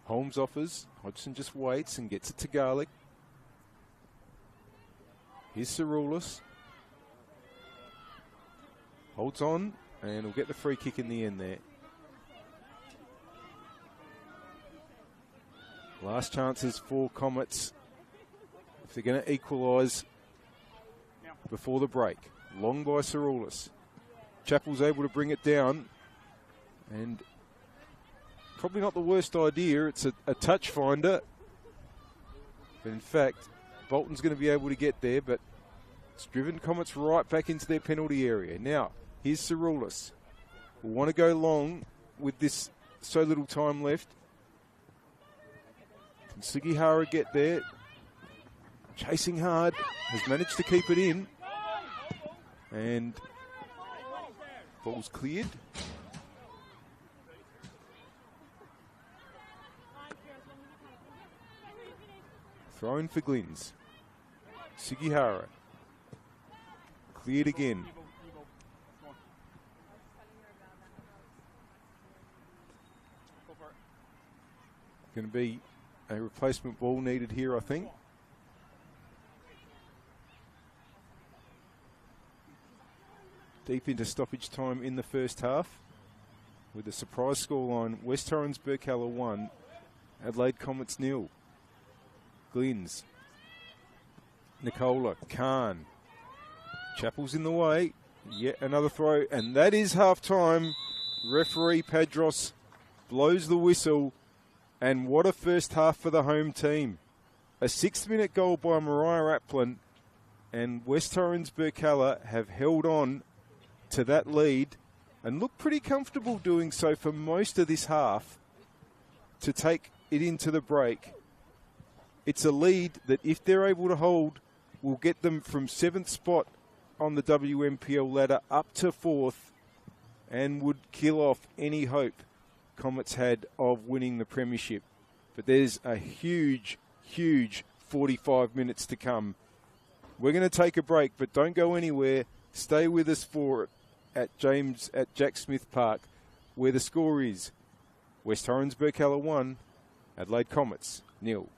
E: Holmes offers. Hodgson just waits and gets it to Garlick. Here's Cerulis. Holds on and will get the free kick in the end there. Last chances for Comets if they're going to equalise before the break. Long by Cerulis. Chappell's able to bring it down, and probably not the worst idea. It's a touch finder, but in fact Bolton's going to be able to get there, but it's driven Comets right back into their penalty area. Now here's Cerulis. We'll want to go long with this so little time left. Can Sugihara get there? Chasing hard, has managed to keep it in, and ball's cleared. Throw in for Glynns. Sugihara. Cleared again. Going to be a replacement ball needed here, I think. Deep into stoppage time in the first half with a surprise scoreline. West Torrens Birkalla 1, Adelaide Comets 0. Glynns. Nicola. Khan. Chappell's in the way. Yet another throw, and that is half-time. Referee Padros blows the whistle, and what a first half for the home team. A 6th-minute goal by Mariah Applin, and West Torrens Birkalla have held on to that lead and look pretty comfortable doing so for most of this half to take it into the break. It's a lead that, if they're able to hold, will get them from 7th spot on the WMPL ladder up to 4th and would kill off any hope Comets had of winning the premiership. But there's a huge, huge 45 minutes to come. We're going to take a break, but don't go anywhere. Stay with us for it at Jack Smith Park, where the score is West Torrens Birkalla 1, Adelaide Comets 0.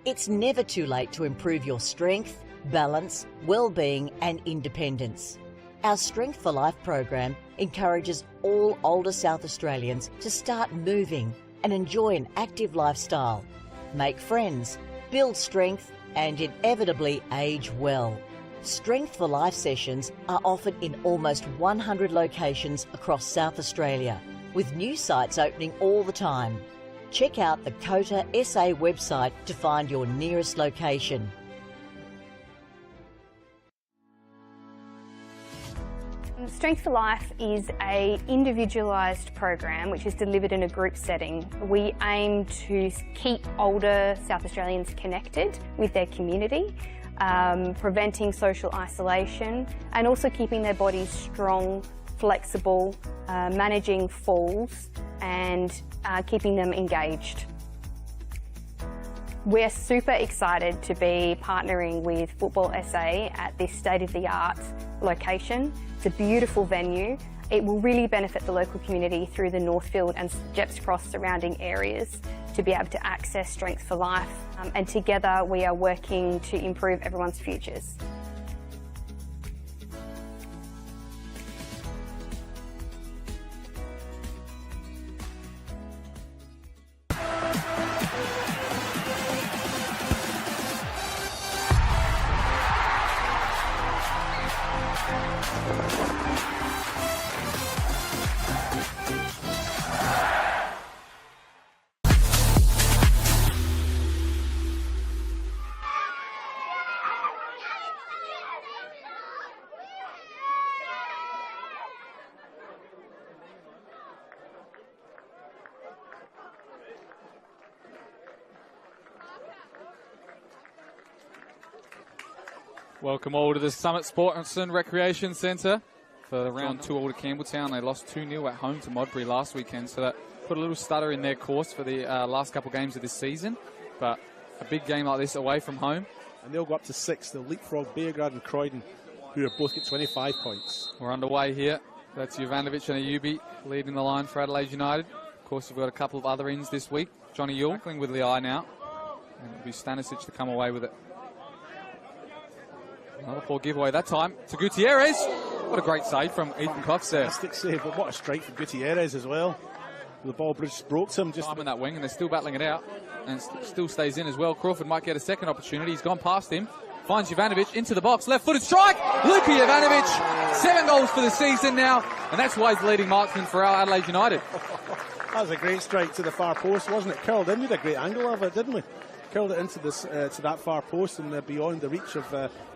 A: It's never too late to improve your strength, balance, well-being and independence. Our Strength for Life program encourages all older South Australians to start moving and enjoy an active lifestyle, make friends, build strength and inevitably age well. Strength for Life sessions are offered in almost 100 locations across South Australia, with new sites opening all the time. Check out the COTA SA website to find your nearest location.
B: Strength for Life is an individualised program which is delivered in a group setting. We aim to keep older South Australians connected with their community, preventing social isolation and also keeping their bodies strong, flexible, managing falls and keeping them engaged. We're super excited to be partnering with Football SA at this state-of-the-art location. It's a beautiful venue. It will really benefit the local community through the Northfield and Jeps Cross surrounding areas to be able to access Strength for Life. And together we are working to improve everyone's futures.
G: Welcome all to the Summit Sports and Recreation Centre for the round 2 all to Campbelltown. They lost 2-0 at home to Modbury last weekend, so that put a little stutter in their course for the last couple of games of this season. But a big game like this away from home.
H: And they'll go up to 6. They'll leapfrog Beargrad and Croydon, who have both got 25 points.
G: We're underway here. That's Jovanovic and Ayubi leading the line for Adelaide United. Of course, we've got a couple of other ins this week. Johnny Yule tackling with the eye now. And it'll be Stanisic to come away with it. Another poor giveaway that time to Gutierrez. What a great save from Ethan Cox there.
H: Fantastic save, but what a strike from Gutierrez as well. The ball just broke him. Just
G: time in that wing, and they're still battling it out, and still stays in as well. Crawford might get a second opportunity. He's gone past him. Finds Jovanovic into the box. Left-footed strike. Luka Jovanovic, 7 goals for the season now, and that's why he's the leading marksman for our Adelaide United.
H: That was a great strike to the far post, wasn't it? Curled in. We had a great angle of it, didn't we? Curled it into this to that far post and beyond the reach of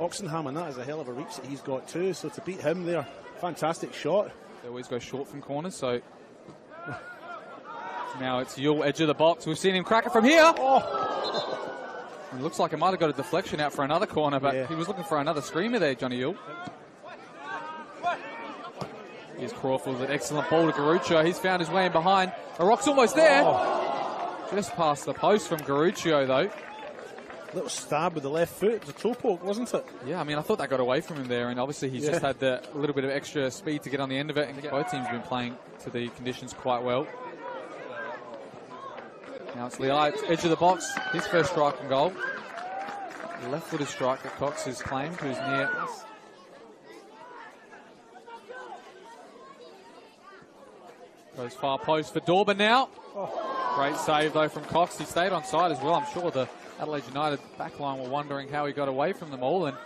H: Oxenham, and that is a hell of a reach that he's got too. So to beat him there, fantastic shot.
G: They always go short from corners, so now it's Yule, edge of the box. We've seen him crack it from here. It looks like it might have got a deflection out for another corner, but he was looking for another screamer there, Johnny Yule. Here's Crawford with an excellent ball to Garuccio. He's found his way in behind. The rock's almost there. Just past the post from Garuccio, though.
H: Little stab with the left foot. It was a toe poke, wasn't it?
G: Yeah, I mean, I thought that got away from him there, and obviously he's just had the little bit of extra speed to get on the end of it, and both teams have been playing to the conditions quite well. Now it's Leai, edge of the box, his first strike and goal. The left-footed strike that Cox has claimed, who's near. Goes far post for Dorban now. Great save though from Cox. He stayed on side as well. I'm sure the Adelaide United backline were wondering how he got away from them all. And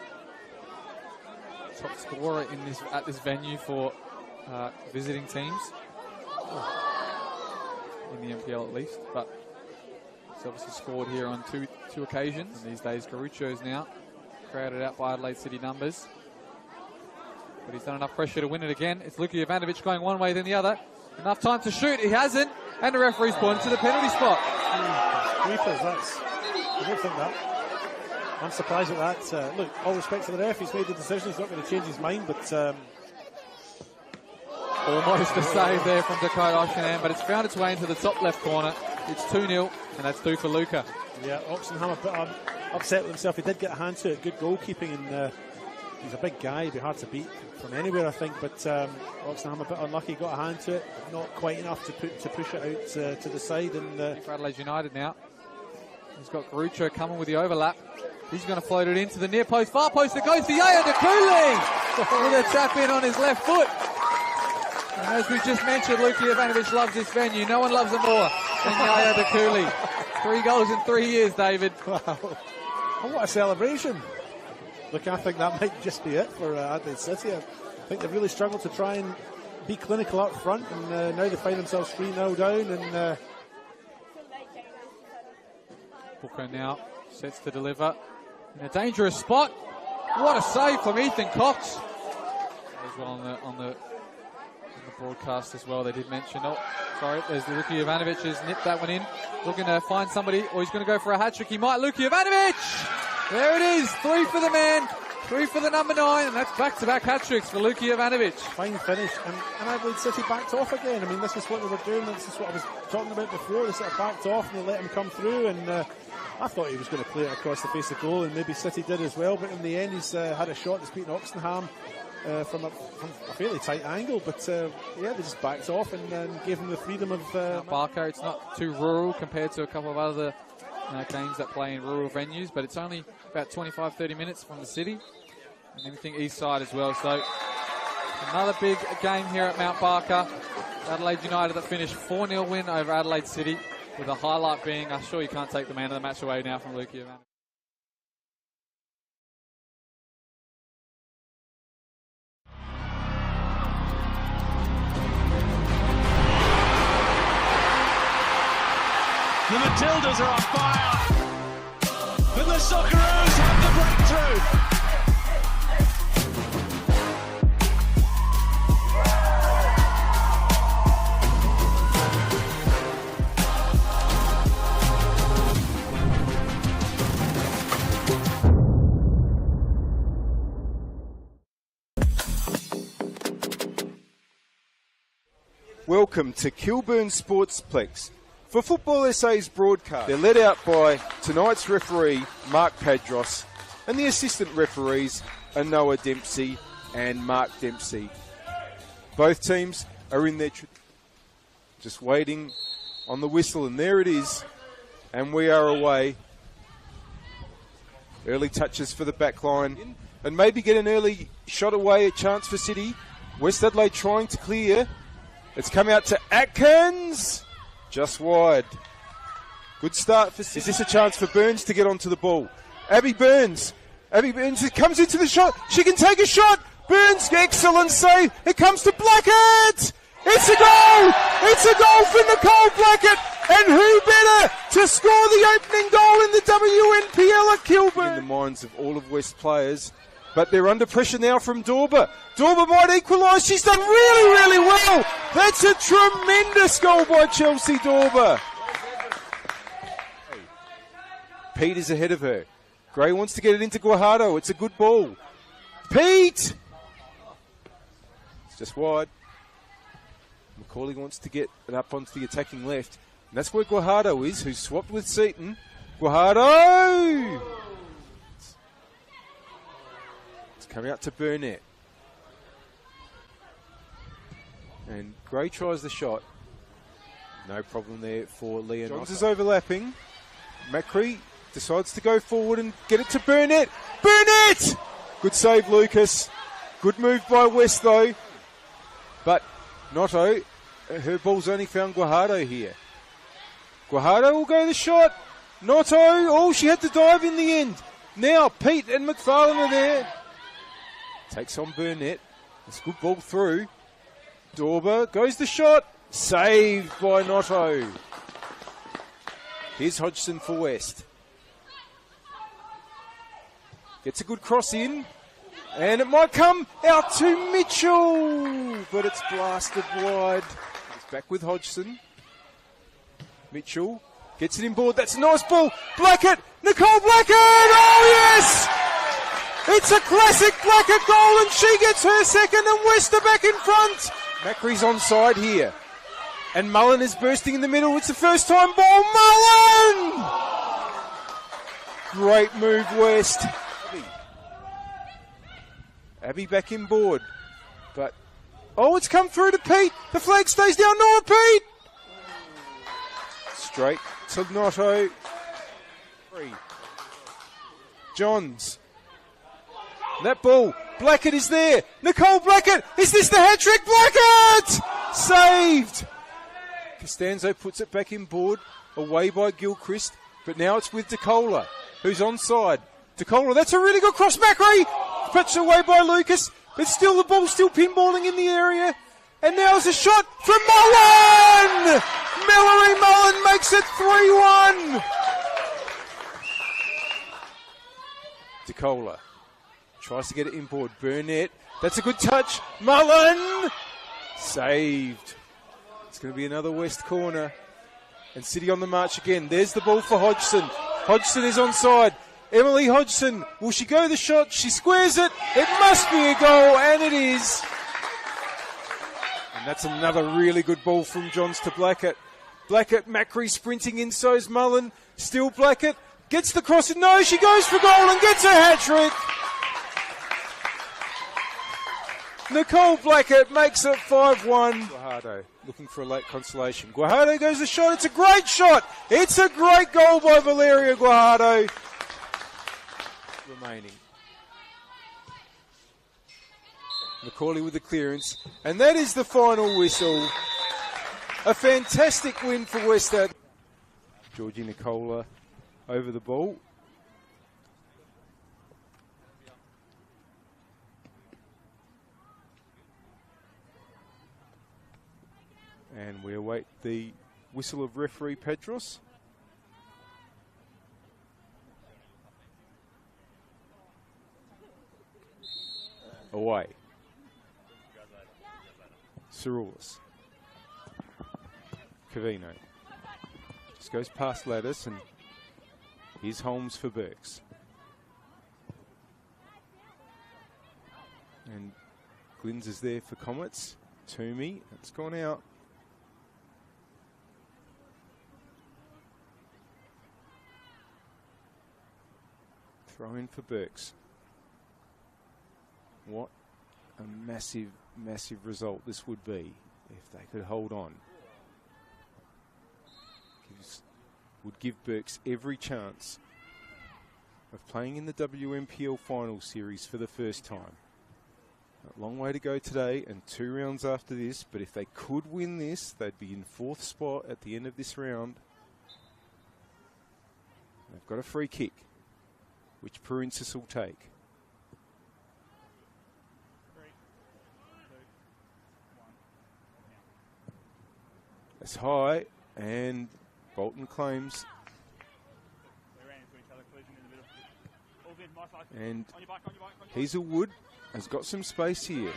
G: top scorer at this venue for visiting teams in the NPL at least. But he's obviously scored here on two occasions. And these days Garuccio is now crowded out by Adelaide City numbers. But he's done enough pressure to win it again. It's Luka Jovanovic going one way then the other. Enough time to shoot. He hasn't. And the referee's pointed to the penalty spot.
H: I don't think that. I'm surprised at that. Look, all respect to the ref. He's made the decision. He's not going to change his mind, but
G: almost a save there from Dakota Oshinagan, but it's found its way into the top left corner. It's 2-0, and that's 2 for Luka.
H: Yeah, Oxenham a bit upset with himself. He did get a hand to it. Good goalkeeping, and he's a big guy. He'd be hard to beat from anywhere, I think. But Oxenham a bit unlucky. Got a hand to it, but not quite enough to push it out to the side. And
G: for Adelaide United now. He's got Garuccio coming with the overlap. He's going to float it into the near post, far post. It goes to Yaya Dakuli with a tap in on his left foot. And as we just mentioned, Luka Jovanovic loves this venue. No one loves it more than Yaya Dakuli. 3 goals in 3 years, David.
H: Wow. Oh, what a celebration. Look, I think that might just be it for Adelaide City. I think they've really struggled to try and be clinical up front, and now they find themselves 3-0 down. And
G: Booker now sets to deliver in a dangerous spot. What a save from Ethan Cox. As well on the broadcast as well, they did mention. Oh, sorry, there's Luka Jovanovic has nipped that one in. Looking to find somebody, or he's going to go for a hat-trick. He might. Luka Jovanovic! There it is, 3 for the man, 3 for the number 9, and that's back-to-back hat-tricks for Luka Jovanovic.
H: Fine finish, and Adelaide City backed off again. I mean, this is what they were doing, this is what I was talking about before. They sort of backed off and they let him come through, and I thought he was going to play it across the face of goal, and maybe City did as well, but in the end he's had a shot that's beaten Oxenham from a fairly tight angle, but yeah, they just backed off and gave him the freedom of...
G: Barker, it's not too rural compared to a couple of other games that play in rural venues, but it's only about 25-30 minutes from the city, and anything east side as well. So another big game here at Mount Barker. Adelaide United that finished 4-0 win over Adelaide City, with the highlight being, I'm sure you can't take the man of the match away now from Luka Jovanovic.
C: The Matildas are on fire, but the Socceroos have the breakthrough.
E: Welcome to Kilburn Sportsplex. For Football SA's broadcast, they're led out by tonight's referee, Mark Padros, and the assistant referees are Noah Dempsey and Mark Dempsey. Both teams are in their... just waiting on the whistle, and there it is. And we are away. Early touches for the back line and maybe get an early shot away, a chance for City. West Adelaide trying to clear. It's come out to Atkins. Just wide. Good start for City. Is this a chance for Burns to get onto the ball? Abby Burns comes into the shot. She can take a shot. Burns, excellent save. It comes to Blackett. It's a goal. It's a goal for Nicole Blackett. And who better to score the opening goal in the WNPL at Kilburn? In the minds of all of West players. But they're under pressure now from Dorber. Dorber might equalise. She's done really, really well. That's a tremendous goal by Chelsea Dorber. Pete is ahead of her. Gray wants to get it into Guajardo. It's a good ball. Pete! It's just wide. Macaulay wants to get it up onto the attacking left. And that's where Guajardo is, who's swapped with Seaton. Guajardo! It's coming out to Burnett. And Gray tries the shot. No problem there for Leon. Johns is overlapping. Macri decides to go forward and get it to Burnett. Burnett! Good save, Lucas. Good move by West, though. But Noto, her ball's only found Guajardo here. Guajardo will go the shot. Noto, oh, she had to dive in the end. Now Pete and McFarlane are there. Takes on Burnett. It's a good ball through. Dorber goes the shot. Saved by Noto. Here's Hodgson for West. Gets a good cross in. And it might come out to Mitchell. But it's blasted wide. It's back with Hodgson. Mitchell gets it inboard. That's a nice ball. Blackett. Nicole Blackett. Oh, yes. It's a classic Blackett goal and she gets her second and West are back in front. Macri's onside here. And Mullen is bursting in the middle. It's the first time ball. Mullen! Great move, West. Abby back inboard. But, oh, it's come through to Pete. The flag stays down. Nora Pete! Straight to Noto. Johns. And that ball. Blackett is there. Nicole Blackett. Is this the hat trick? Blackett! Saved. Costanzo puts it back inboard. Away by Gilchrist. But now it's with DeCola, who's onside. DeCola, that's a really good cross. Macri pitched away by Lucas. But still the ball still pinballing in the area. And now it's a shot from Mullen! Mallory Mullen makes it 3-1. DeCola tries to get it inboard. Burnett. That's a good touch. Mullen! Saved. It's going to be another West corner. And City on the march again. There's the ball for Hodgson. Hodgson is onside. Emily Hodgson. Will she go the shot? She squares it. It must be a goal, and it is. And that's another really good ball from Johns to Blackett. Blackett, Macri sprinting in, so's Mullen. Still Blackett. Gets the cross. And no, she goes for goal and gets her hat-trick. Nicole Blackett makes it 5-1. Guajardo looking for a late consolation. Guajardo goes the shot. It's a great shot. It's a great goal by Valeria Guajardo. Remaining. Macaulay with the clearance. And that is the final whistle. A fantastic win for West Adelaide. Georgie Nicola over the ball. And we await the whistle of referee Petros. Away. Cerulis. Cavino. Just goes past Lattice and here's Holmes for Burks. And Glynns is there for Comets. Toomey, it's gone out. Throw in for Burks. What a massive, massive result this would be if they could hold on. Would give Burks every chance of playing in the WMPL final series for the first time. A long way to go today and 2 rounds after this, but if they could win this, they'd be in 4th spot at the end of this round. They've got a free kick, which Princess will take.
F: 3, 2, 1.
E: That's high, and Bolton claims.
F: They ran into each other, collision in the middle. All good, my side.
E: And
F: On your bike, on your bike, on your bike.
E: Hazelwood has got some space here.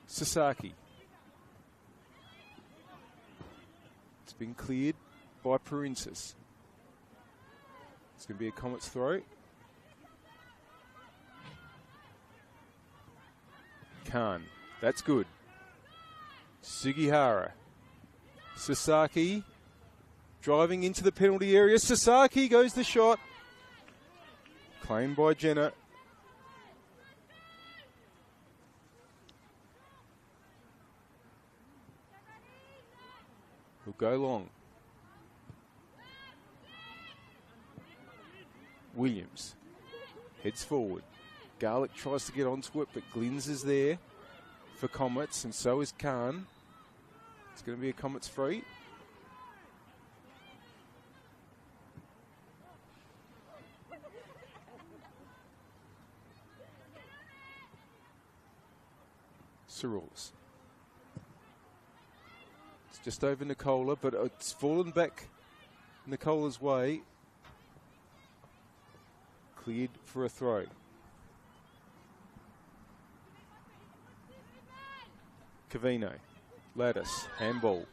E: Sasaki. It's been cleared by Princess. It's going to be a Comets throw. Khan. That's good. Sugihara. Sasaki driving into the penalty area. Sasaki goes the shot. Claimed by Jenna. He'll go long. Williams heads forward. Garlick tries to get onto it, but Glynns is there for Comets, and so is Khan. It's going to be a Comets free. Cirulis. It's just over Nicola, but it's fallen back Nicola's way. Cleared for a throw. Cavino. Lattice. Handball.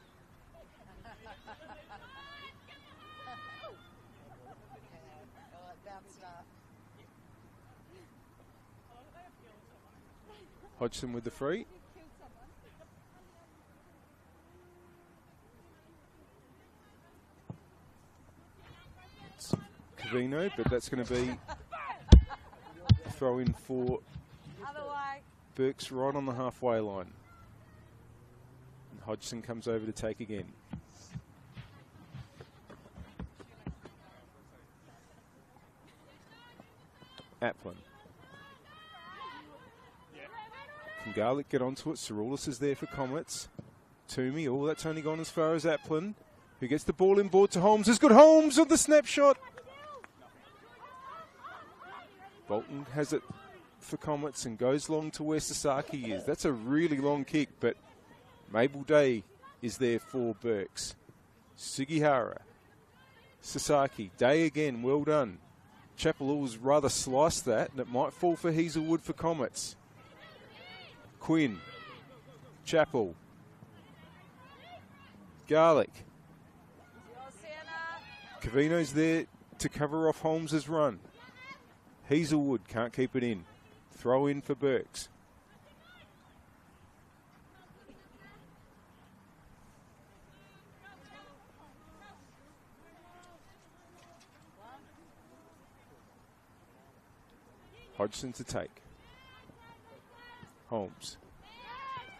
E: Hodgson with the free. It's Cavino, but that's going to be a throw in for Burks right on the halfway line. And Hodgson comes over to take again. Applin. Can Garlick get onto it? Cirulis is there for Comets. Toomey, oh, that's only gone as far as Applin, who gets the ball inboard to Holmes. Has got Holmes on the snapshot. Bolton has it for Comets and goes long to where Sasaki is. That's a really long kick, but Mabel Day is there for Burks. Sugihara. Sasaki. Day again, well done. Chappell was rather sliced that, and it might fall for Hazelwood for Comets. Quinn. Chappell. Garlick. Cavino's there to cover off Holmes's run. Hazelwood can't keep it in. Throw in for Burks. Hodgson to take. Holmes.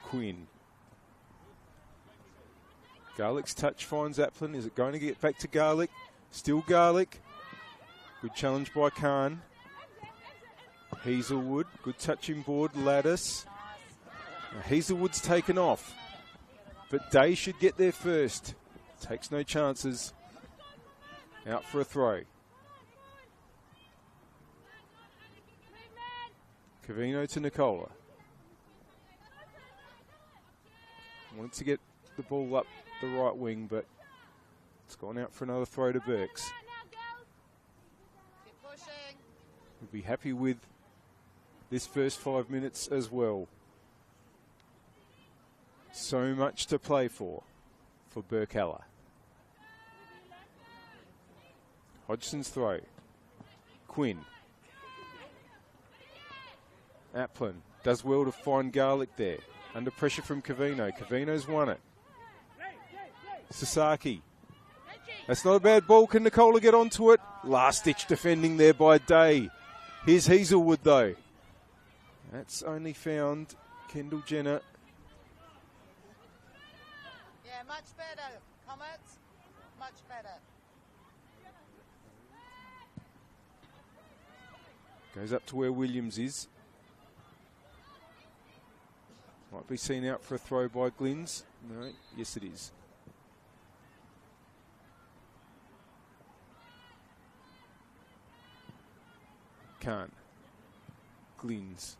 E: Quinn. Garlick's touch finds Applin. Is it going to get back to Garlick? Still Garlick. Good challenge by Khan. Hazelwood. Good touch inboard. Lattice. Now Hazelwood's taken off. But Day should get there first. Takes no chances. Out for a throw. Cavino to Nicola. Wants to get the ball up the right wing, but it's gone out for another throw to Burks. We'll be happy with this first 5 minutes as well. So much to play for Birkalla. Hodgson's throw. Quinn. Applin does well to find Garlick there. Under pressure from Cavino. Cavino's won it. Sasaki. That's not a bad ball. Can Nicola get onto it? Last-ditch defending there by Day. Here's Hazelwood, though. That's only found Kendall Jenner.
I: Yeah, much better, Comets. Much better.
E: Goes up to where Williams is. Might be seen out for a throw by Glynns. No, yes it is. Can't. Glynns.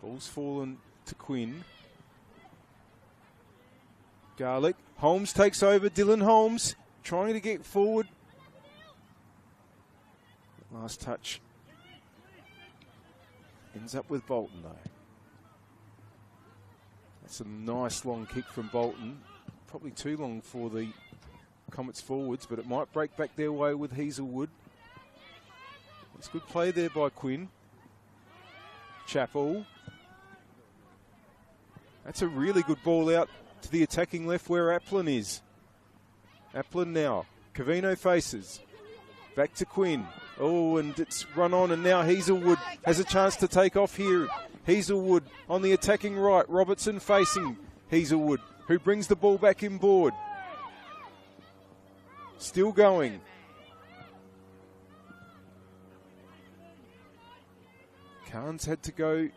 E: Ball's fallen to Quinn. Garlick. Holmes takes over. Dylan Holmes trying to get forward. Last touch. Ends up with Bolton though. That's a nice long kick from Bolton. Probably too long for the Comets forwards, but it might break back their way with Hazelwood. It's good play there by Quinn. Chappell. That's a really good ball out to the attacking left where Applin is. Applin now. Cavino faces. Back to Quinn. Oh, and it's run on, and now Hazelwood has a chance to take off here. Hazelwood on the attacking right. Robertson facing Hazelwood, who brings the ball back inboard. Still going. Carnes had to go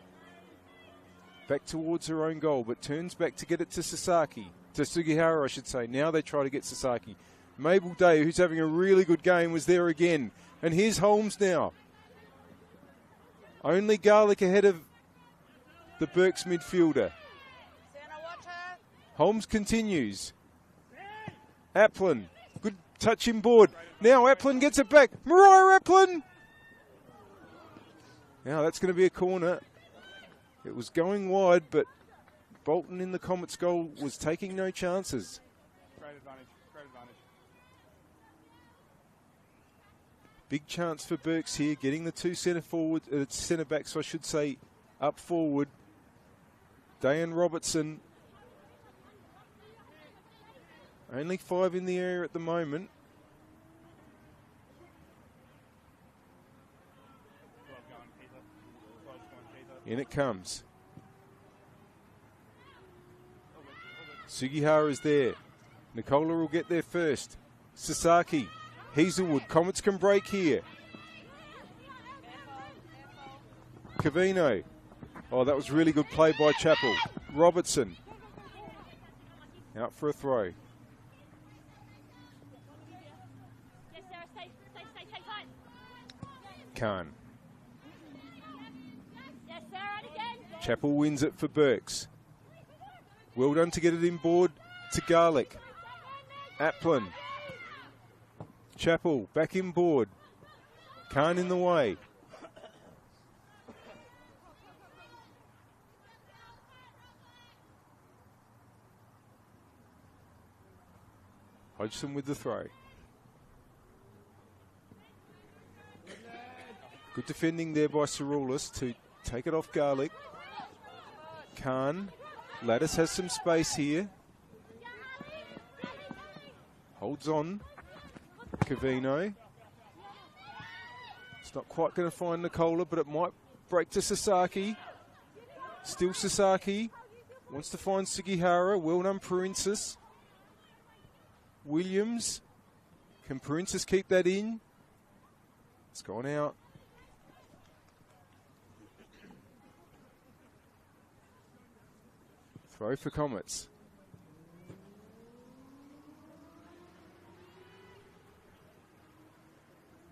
E: back towards her own goal, but turns back to get it to Sasaki. To Sugihara, I should say. Now they try to get Sasaki. Mabel Day, who's having a really good game, was there again. And here's Holmes now. Only Garlick ahead of the Burks midfielder. Holmes continues. Applin. Good touch inboard. Now Applin gets it back. Mariah Applin! Now that's going to be a corner. It was going wide, but Bolton in the Comets goal was taking no chances.
F: Great advantage. Great advantage.
E: Big chance for Burks here, getting the two centre backs, I should say, up forward. Dayan Robertson. Only 5 in the area at the moment. In it comes. Sugihara's there. Nicola will get there first. Sasaki. Hazelwood. Comets can break here. Cavino. Oh, that was really good play by Chappell. Robertson. Out for a throw. Khan. Chappell wins it for Burks. Well done to get it inboard to Garlick. Applin. Chappell back inboard. Khan in the way. Hodgson with the throw. Good defending there by Saroulis to take it off Garlick. Khan. Lattice has some space here. Holds on. Cavino. It's not quite going to find Nicola, but it might break to Sasaki. Still Sasaki. Wants to find Sugihara. Well done, Princess. Williams. Can Princess keep that in? It's gone out. Throw for Comets.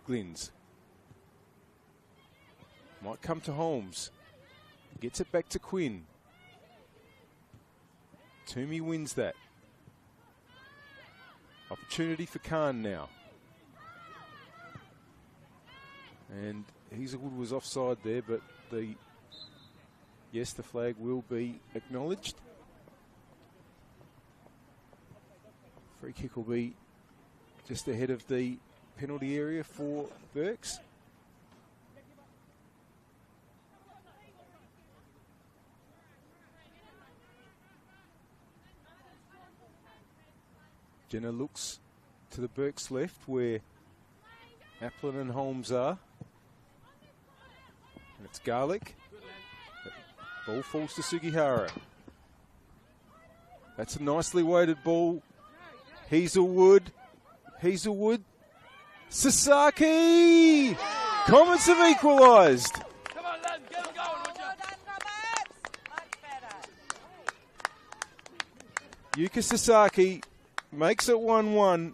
E: Glynns. Might come to Holmes. Gets it back to Quinn. Toomey wins that. Opportunity for Khan now. And Hazelwood was offside there, but the flag will be acknowledged. Free kick will be just ahead of the penalty area for Burks. Jenna looks to the Burks left where Applin and Holmes are. And it's Garlick. Ball falls to Sugihara. That's a nicely weighted ball. Hazelwood. Sasaki! Comets have equalised.
C: Come on, lads, get them going, would you?
E: Yuka Sasaki makes it 1-1.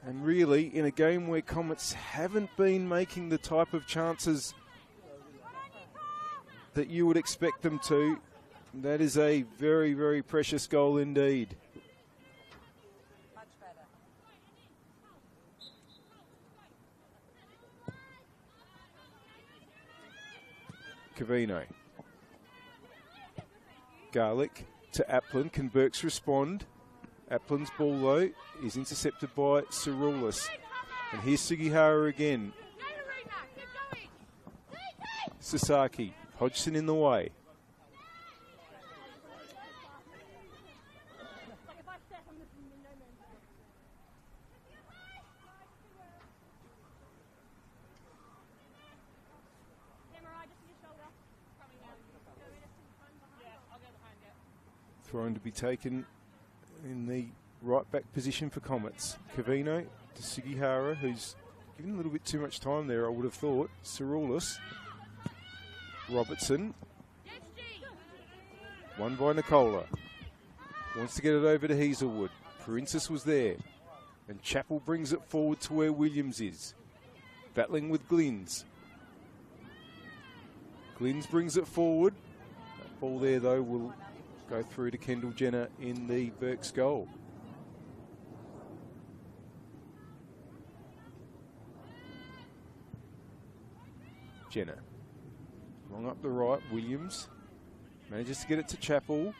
E: And really, in a game where Comets haven't been making the type of chances that you would expect them to, that is a very, very precious goal indeed. Cavino. Garlic to Applin. Can Burks respond? Applin's ball, though, is intercepted by Cirulis. And here's Sugihara again. Sasaki. Hodgson in the way. Thrown to be taken in the right back position for Comets. Cavino to Sugihara, who's given a little bit too much time there, I would have thought. Cirulis. Robertson. Won by Nicola. Wants to get it over to Hazelwood. Princess was there. And Chappell brings it forward to where Williams is. Battling with Glynns. Glynns brings it forward. That ball there, though, will go through to Kendall Jenner in the Burks goal. Jenner. Long up the right, Williams manages to get it to Chappell,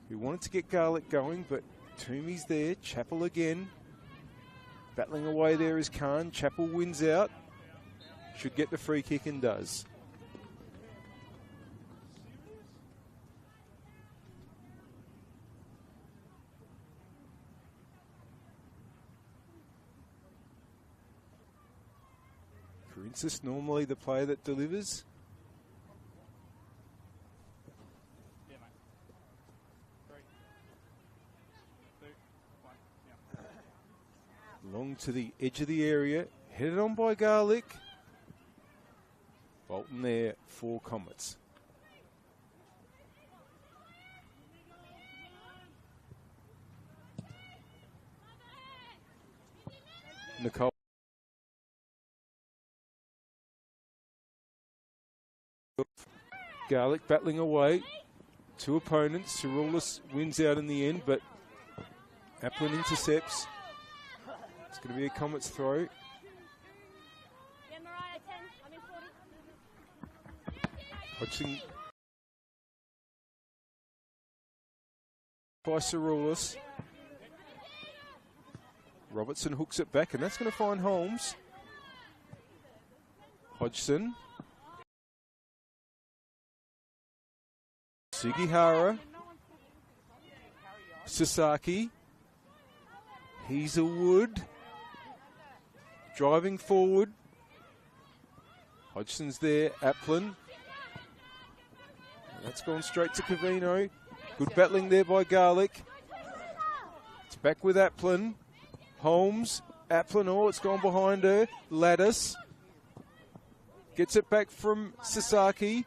E: who wanted to get Garlic going, but Toomey's there. Chappell again. Battling away there is Khan. Chappell wins out. Should get the free kick and does. Princess normally the player that delivers.
F: Yeah, mate. 3, 2, 1, yeah.
E: Long to the edge of the area. Headed on by Garlic. Bolton there for Comets. Nicole. Garlic battling away. Two opponents. Cirulis wins out in the end, but Applin intercepts. It's going to be a Comets throw. Hodgson by Cirulis. Robertson hooks it back, and that's going to find Holmes. Hodgson. Sugihara. Sasaki. Hazelwood. Driving forward. Hodgson's there. Applin. That's gone straight to Cavino. Good battling there by Garlic. It's back with Applin. Holmes. Applin. Oh, it's gone behind her. Lattice. Gets it back from Sasaki.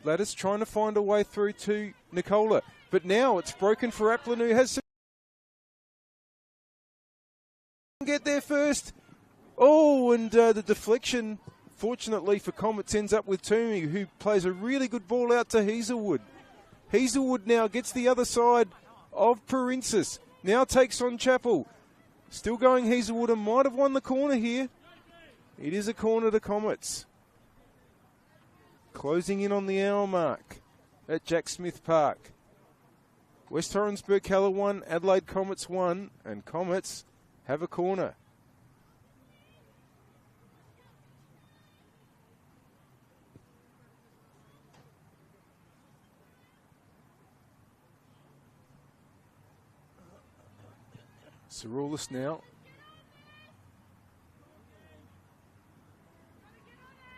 E: Lattice trying to find a way through to Nicola. But now it's broken for Applin, who has some... Get there first. Oh, and the deflection, fortunately for Comets, ends up with Toomey, who plays a really good ball out to Hazelwood. Hazelwood now gets the other side of Princess. Now takes on Chappell. Still going Hazelwood, and might have won the corner here. It is a corner to Comets. Closing in on the hour mark at Jack Smith Park. West Torrens Birkalla 1, Adelaide Comets 1, and Comets have a corner. Cirulis now.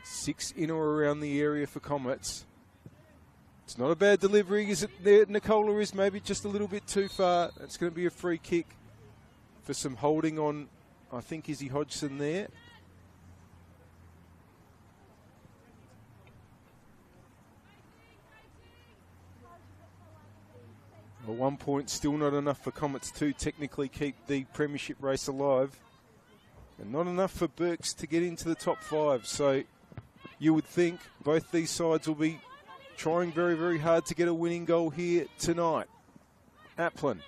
E: 6 in or around the area for Comets. It's not a bad delivery, is it? There, Nicola is maybe just a little bit too far. That's going to be a free kick for some holding on I think Izzy Hodgson there. Well, 1 point still not enough for Comets to technically keep the premiership race alive. And not enough for Birks to get into the top 5. So you would think both these sides will be trying very, very hard to get a winning goal here tonight. Applin.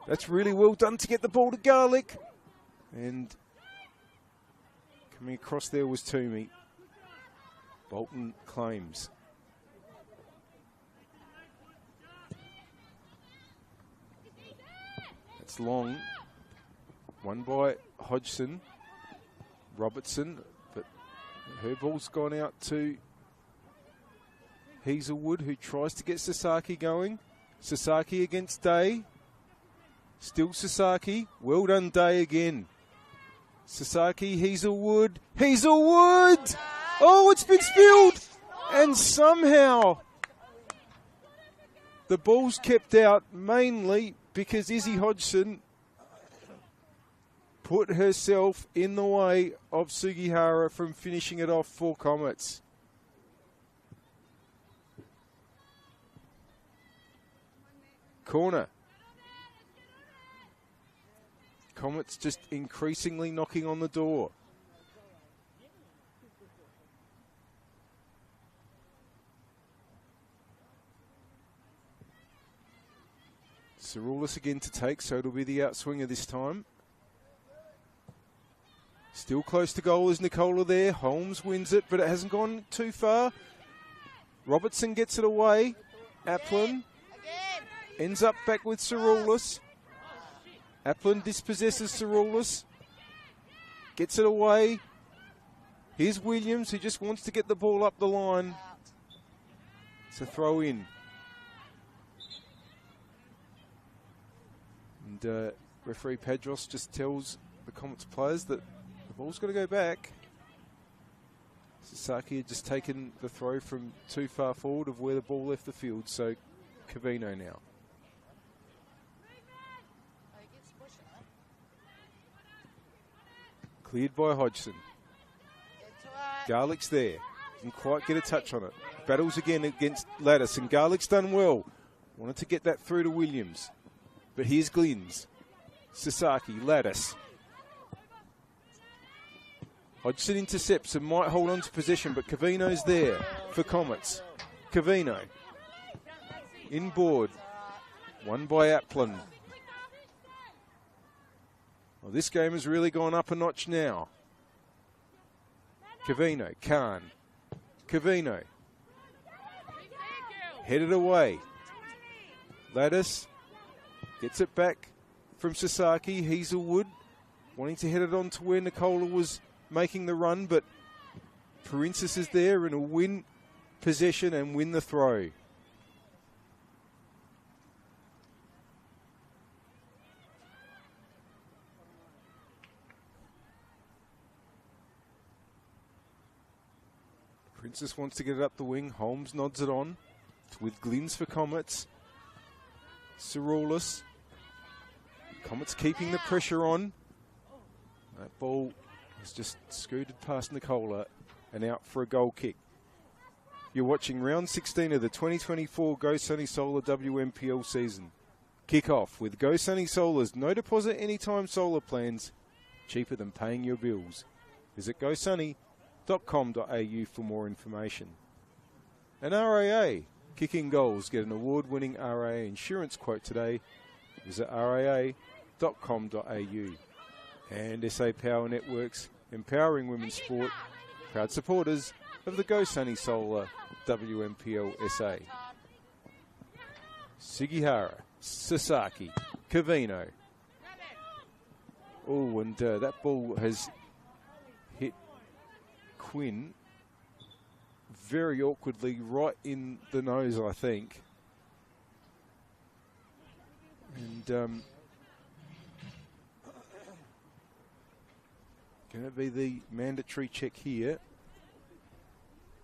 E: That's really well done to get the ball to Garlick. And coming across there was Toomey. Bolton claims. It's long. Won by Hodgson. Robertson. But her ball's gone out to Hazelwood, who tries to get Sasaki going. Sasaki against Day. Still Sasaki. Well done, Day again. Sasaki, Hazelwood. Hazelwood! Oh, it's been spilled! And somehow the ball's kept out mainly because Izzy Hodgson put herself in the way of Sugihara from finishing it off for Comets. Corner. Comets just increasingly knocking on the door. Saroulis again to take, so it'll be the outswinger this time. Still close to goal is Nicola there. Holmes wins it, but it hasn't gone too far. Robertson gets it away. Applin ends up back with Saroulis. Applin dispossesses Saroulis. Gets it away. Here's Williams, who just wants to get the ball up the line. It's a throw in. And referee Padros just tells the Comets players that the ball's got to go back. Sasaki had just taken the throw from too far forward of where the ball left the field, so Cavino now. Cleared by Hodgson. Garlick's there. Didn't quite get a touch on it. Battles again against Lattice, and Garlick's done well. Wanted to get that through to Williams. But here's Glynns. Sasaki, Lattice. Hodgson intercepts and might hold on to possession, but Cavino's there for Comets. Cavino. Inboard. Won by Applin. Well, this game has really gone up a notch now. Cavino, Khan. Cavino. Headed away. Lattice. Gets it back from Sasaki. Hazelwood wanting to head it on to where Nicola was making the run, but Princess is there and will win possession and win the throw. Princess wants to get it up the wing. Holmes nods it on with Glynns for Comets. Saroulis. Comets keeping the pressure on. That ball has just scooted past Nicola and out for a goal kick. You're watching round 16 of the 2024 Go Sunny Solar WNPL season. Kick off with Go Sunny Solar's no deposit anytime solar plans, cheaper than paying your bills. Visit gosunny.com.au for more information. And RAA, kicking goals. Get an award-winning RAA insurance quote today. Visit raa.com.au. And SA Power Networks, empowering women's sport, proud supporters of the Go Sunny Solar WNPLSA. Sugihara, Sasaki, Cavino. Oh, and that ball has hit Quinn very awkwardly right in the nose, I think. And going to be the mandatory check here.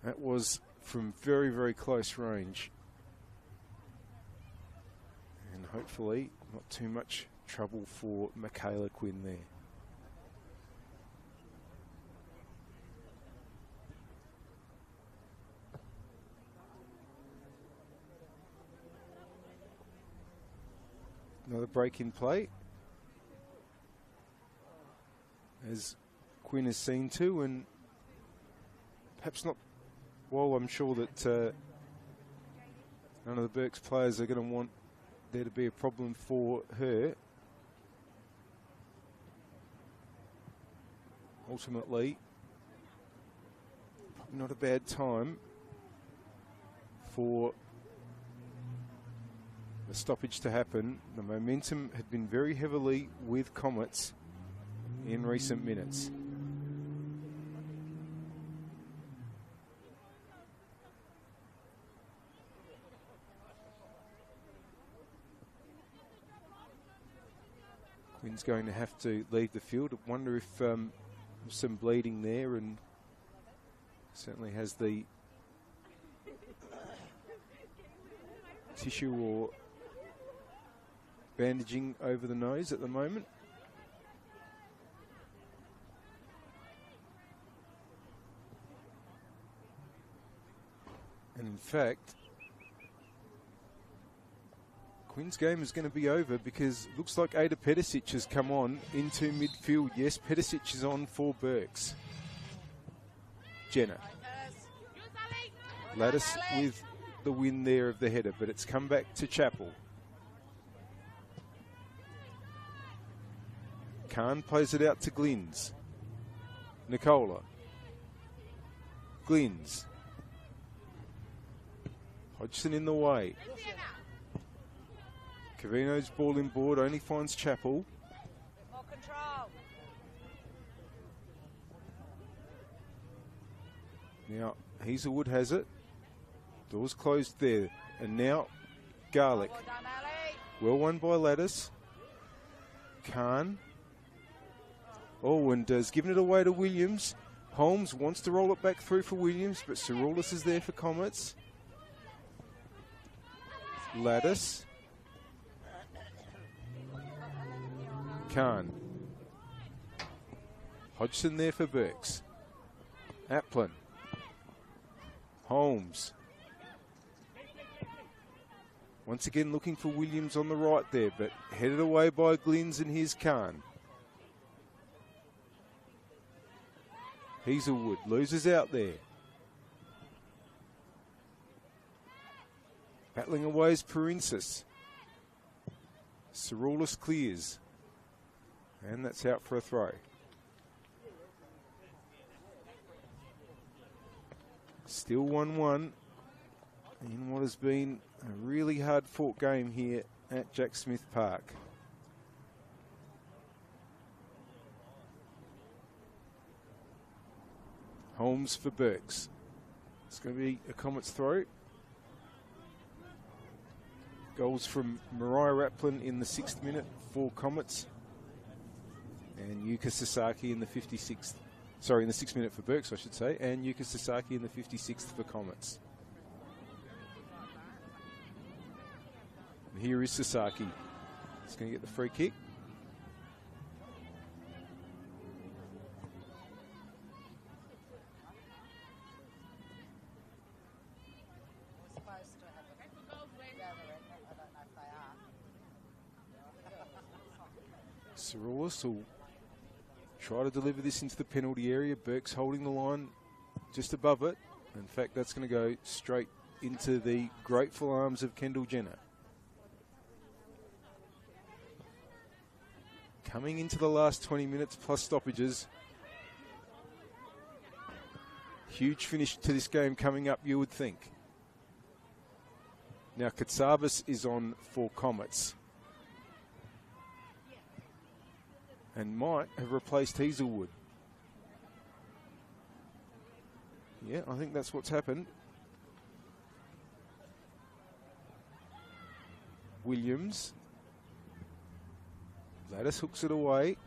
E: That was from very, very close range. And hopefully not too much trouble for Michaela Quinn there. Another break in play, as Quinn has seen to, and perhaps not. Well, I'm sure that none of the Berks players are going to want there to be a problem for her. Ultimately, probably not a bad time for the stoppage to happen. The momentum had been very heavily with Comets in recent minutes. Quinn's going to have to leave the field. I wonder if some bleeding there, and certainly has the tissue or bandaging over the nose at the moment. And in fact, Quinn's game is going to be over because it looks like Ada Pedicic has come on into midfield. Yes, Pedicic is on for Berks. Jenna. Lattice with the win there of the header, but it's come back to Chappell. Khan plays it out to Glynns. Nicola. Glynns. Hodgson in the way. Cavino's ball in board, only finds Chappell.
I: More control.
E: Now, Hazelwood has it. Doors closed there. And now, Garlick. Well won by Lattice. Khan. Oh, and has given it away to Williams. Holmes wants to roll it back through for Williams, but Saroulis is there for Comets. Lattice. Khan. Hodgson there for Berks. Applin. Holmes. Once again looking for Williams on the right there, but headed away by Glynns, and here's Khan. Hazelwood loses out there. Battling away is Perinsis. Saroulis clears. And that's out for a throw. Still 1-1 in what has been a really hard fought game here at Jack Smith Park. Holmes for Berks. It's going to be a Comets throw. Goals from Mariah Applin in the 6th minute for Comets. And Yuka Sasaki in the 56th. Sorry, in the 6th minute for Berks, I should say. And Yuka Sasaki in the 56th for Comets. And here is Sasaki. He's going to get the free kick. Saroulis will try to deliver this into the penalty area. Berks holding the line just above it. In fact, that's going to go straight into the grateful arms of Kendall Jenner. Coming into the last 20 minutes plus stoppages. Huge finish to this game coming up, you would think. Now, Katsabis is on for Comets. And might have replaced Hazelwood. Yeah, I think that's what's happened. Williams. Lattice hooks it away.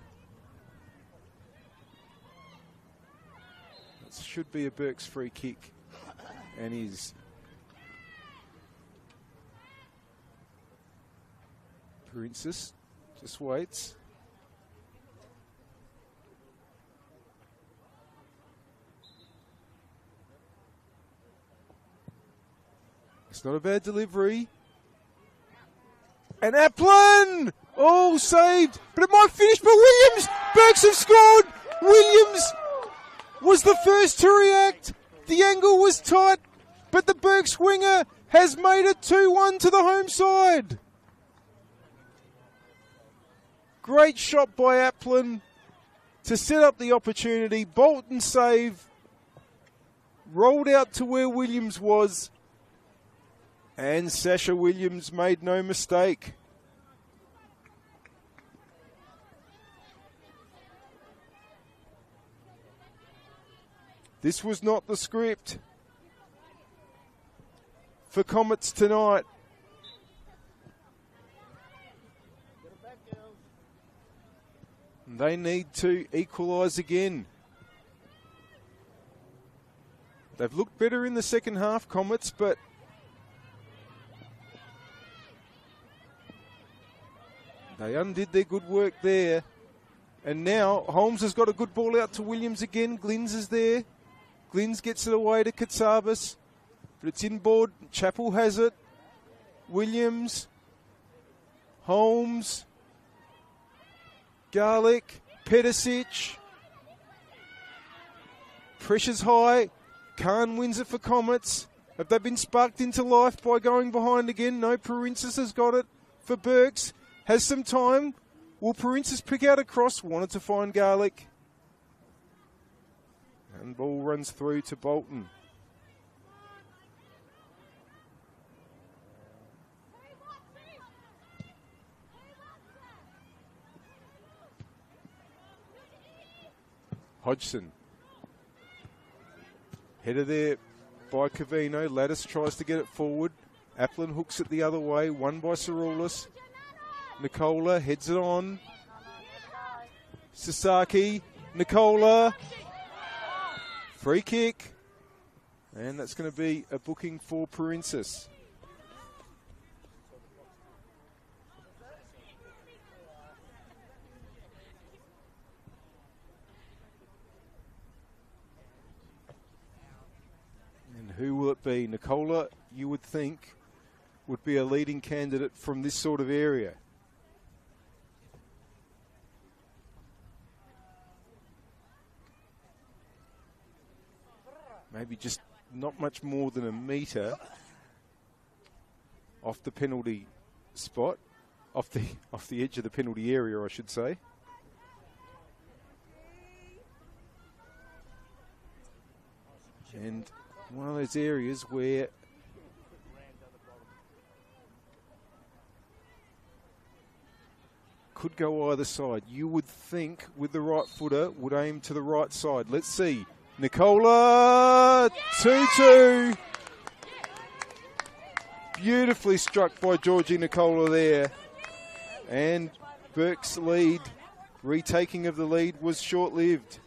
E: That should be a Berks free kick. And is. Princess just waits. It's not a bad delivery. And Applin! Oh, saved. But it might finish. But Williams! Burks have scored! Williams was the first to react. The angle was tight. But the Burks winger has made it 2-1 to the home side. Great shot by Applin to set up the opportunity. Bolton save. Rolled out to where Williams was. And Sasha Williams made no mistake. This was not the script for Comets tonight. They need to equalise again. They've looked better in the second half, Comets, but they undid their good work there. And now Holmes has got a good ball out to Williams again. Glynns is there. Glynns gets it away to Katsabis. But it's inboard. Chappell has it. Williams. Holmes. Garlic. Pedicic. Pressure's high. Khan wins it for Comets. Have they been sparked into life by going behind again? No, Princess has got it for Burks. Has some time. Will Princess pick out a cross? Wanted to find Garlic. And ball runs through to Bolton. Hodgson. Header there by Cavino. Lattice tries to get it forward. Applin hooks it the other way. Won by Saroulis. Nicola heads it on. Sasaki. Nicola. Free kick. And that's going to be a booking for Princess. And who will it be? Nicola, you would think, would be a leading candidate from this sort of area. Maybe just not much more than a metre off the penalty spot, off the edge of the penalty area, I should say. And one of those areas where could go either side. You would think with the right footer would aim to the right side. Let's see. Nicola, 2-2. Beautifully struck by Georgie Nicola there. And Burke's lead, retaking of the lead, was short-lived.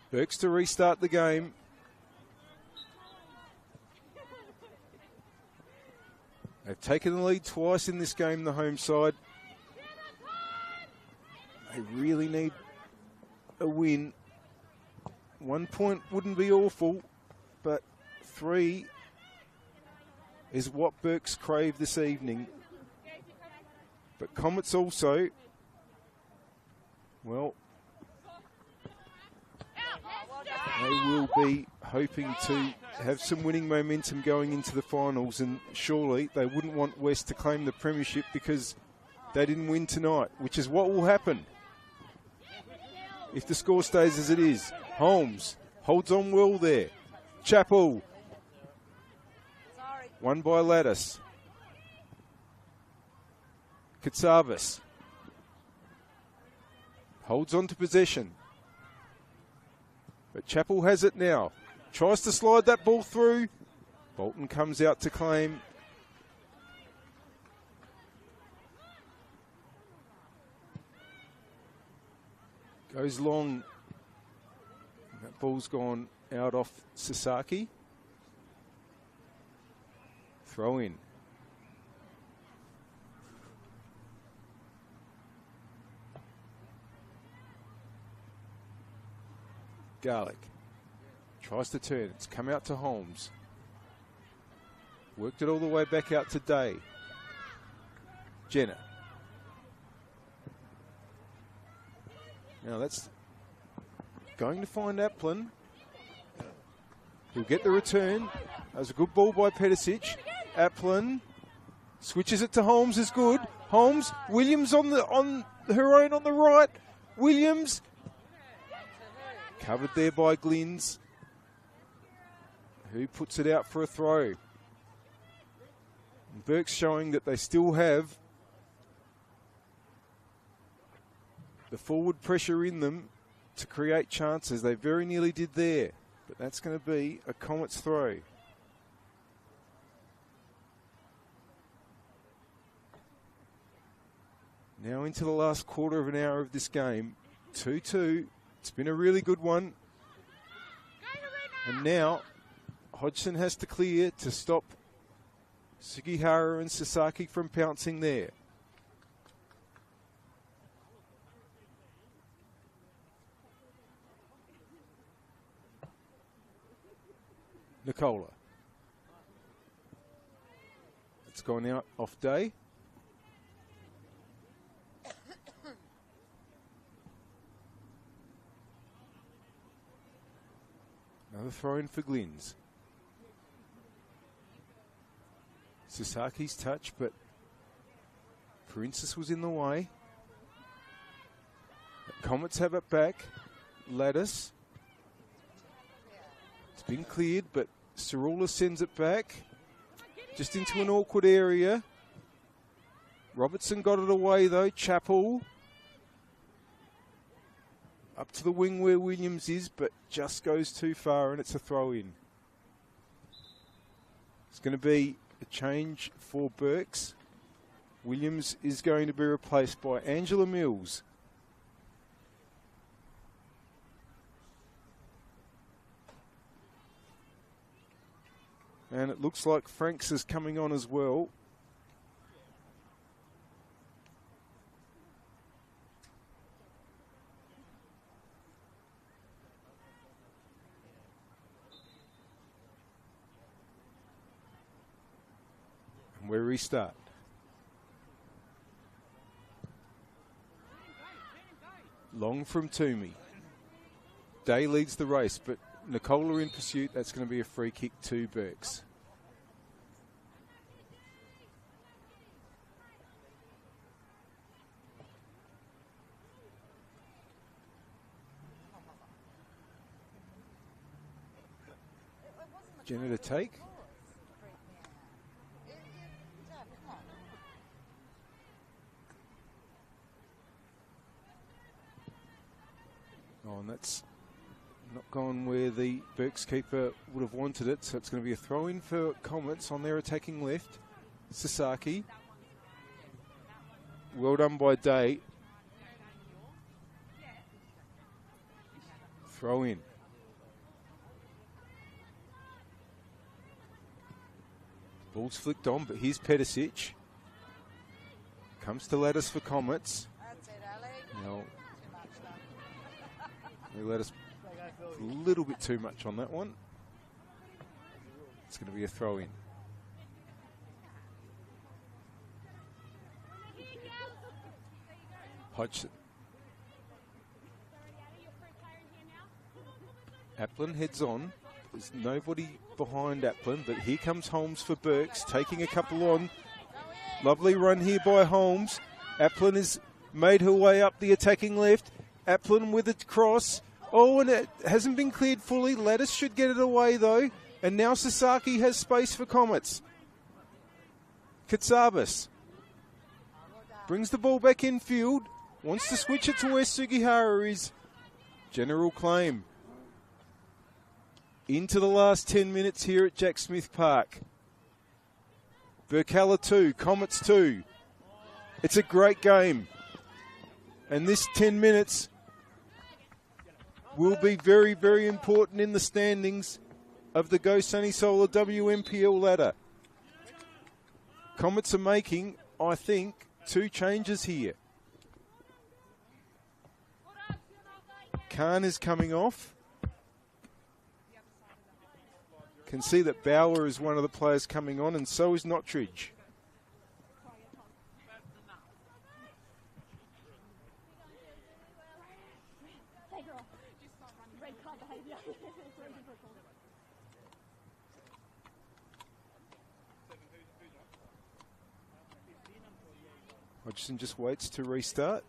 E: Burke's to restart the game. They've taken the lead twice in this game, the home side. They really need a win. 1 point wouldn't be awful, but 3 is what Burke's crave this evening. But Comets also, well, they will be hoping to have some winning momentum going into the finals, and surely they wouldn't want West to claim the premiership because they didn't win tonight, which is what will happen if the score stays as it is. Holmes holds on well there. Chappell. Won by Lattice. Katsavas holds on to possession. But Chappell has it now. Tries to slide that ball through. Bolton comes out to claim. Goes long. That ball's gone out off Sasaki. Throw in. Garlic tries to turn. It's come out to Holmes. Worked it all the way back out to Day. Jenner. Now that's going to find Applin. He'll get the return. That was a good ball by Pedicic. Applin switches it to Holmes is good. Holmes, Williams on her own on the right. Williams covered there by Glynns, who puts it out for a throw. And Burke's showing that they still have the forward pressure in them to create chances. They very nearly did there, but that's going to be a Comets throw. Now into the last quarter of an hour of this game. 2-2. It's been a really good one. And now Hodgson has to clear to stop Sugihara and Sasaki from pouncing there. Nicola. It's gone out off Day. Another throw in for Glynns. Sasaki's touch, but Princess was in the way. The Comets have it back. Lattice. It's been cleared, but Cerula sends it back. Just into an awkward area. Robertson got it away though. Chappell. Up to the wing where Williams is, but just goes too far, and it's a throw in. It's going to be a change for Burks. Williams is going to be replaced by Angela Mills. And it looks like Franks is coming on as well. We restart. Long from Toomey. Day leads the race, but Nicola in pursuit. That's going to be a free kick to Burks. Jenner to take. Oh, and that's not gone where the Burks keeper would have wanted it, so it's going to be a throw-in for Comets on their attacking left. Sasaki. Well done by Day. Throw in. Ball's flicked on, but here's Pedicic. Comes to Lattice for Comets. Now, they let us a little bit too much on that one. It's going to be a throw in. Hodgson. Applin heads on. There's nobody behind Applin, but here comes Holmes for Burks, taking a couple on. Lovely run here by Holmes. Applin has made her way up the attacking left. Applin with a cross. Oh, and it hasn't been cleared fully. Lattice should get it away, though. And now Sasaki has space for Comets. Katsabis brings the ball back in field. Wants to switch it to where Sugihara is. General claim. Into the last 10 minutes here at Jack Smith Park. Birkalla 2, Comets 2. It's a great game. And this 10 minutes will be very, very important in the standings of the Go Sunny Solar WNPL ladder. Comets are making, I think, 2 changes here. Khan is coming off. Can see that Bauer is one of the players coming on, and so is Nottridge. Hodgson just waits to restart.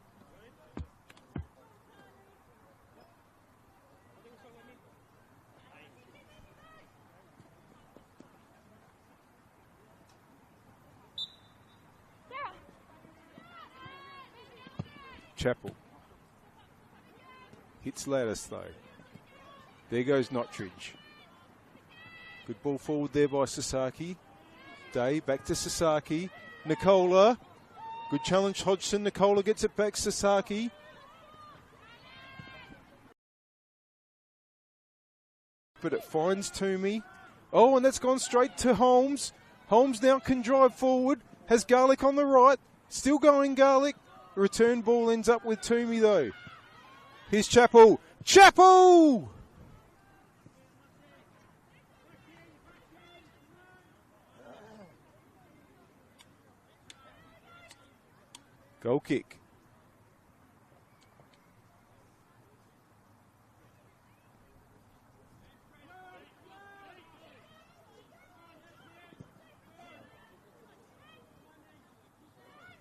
E: Chappell. Hits Lattice though. There goes Nottridge. Good ball forward there by Sasaki. Day back to Sasaki. Nicola. Good challenge Hodgson. Nicola gets it back. Sasaki. But it finds Toomey. Oh, and that's gone straight to Holmes. Holmes now can drive forward. Has Garlick on the right. Still going Garlick. Return ball ends up with Toomey though. Here's Chappell. Chappell! Goal kick.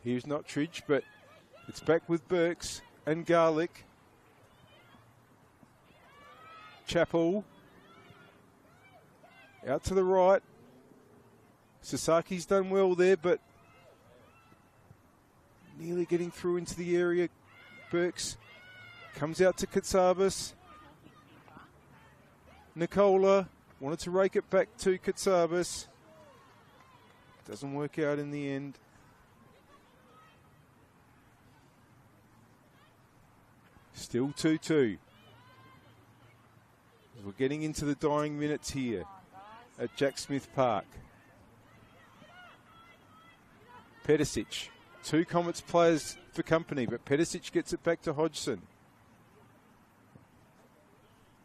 E: Here's Nottridge, but it's back with Burks and Garlick. Chappell. Out to the right. Sasaki's done well there, but nearly getting through into the area. Burks comes out to Katsabas. Nicola wanted to rake it back to Katsabas. Doesn't work out in the end. Still 2-2. We're getting into the dying minutes here at Jack Smith Park. Pedicic. 2 Comets players for company, but Pedicic gets it back to Hodgson.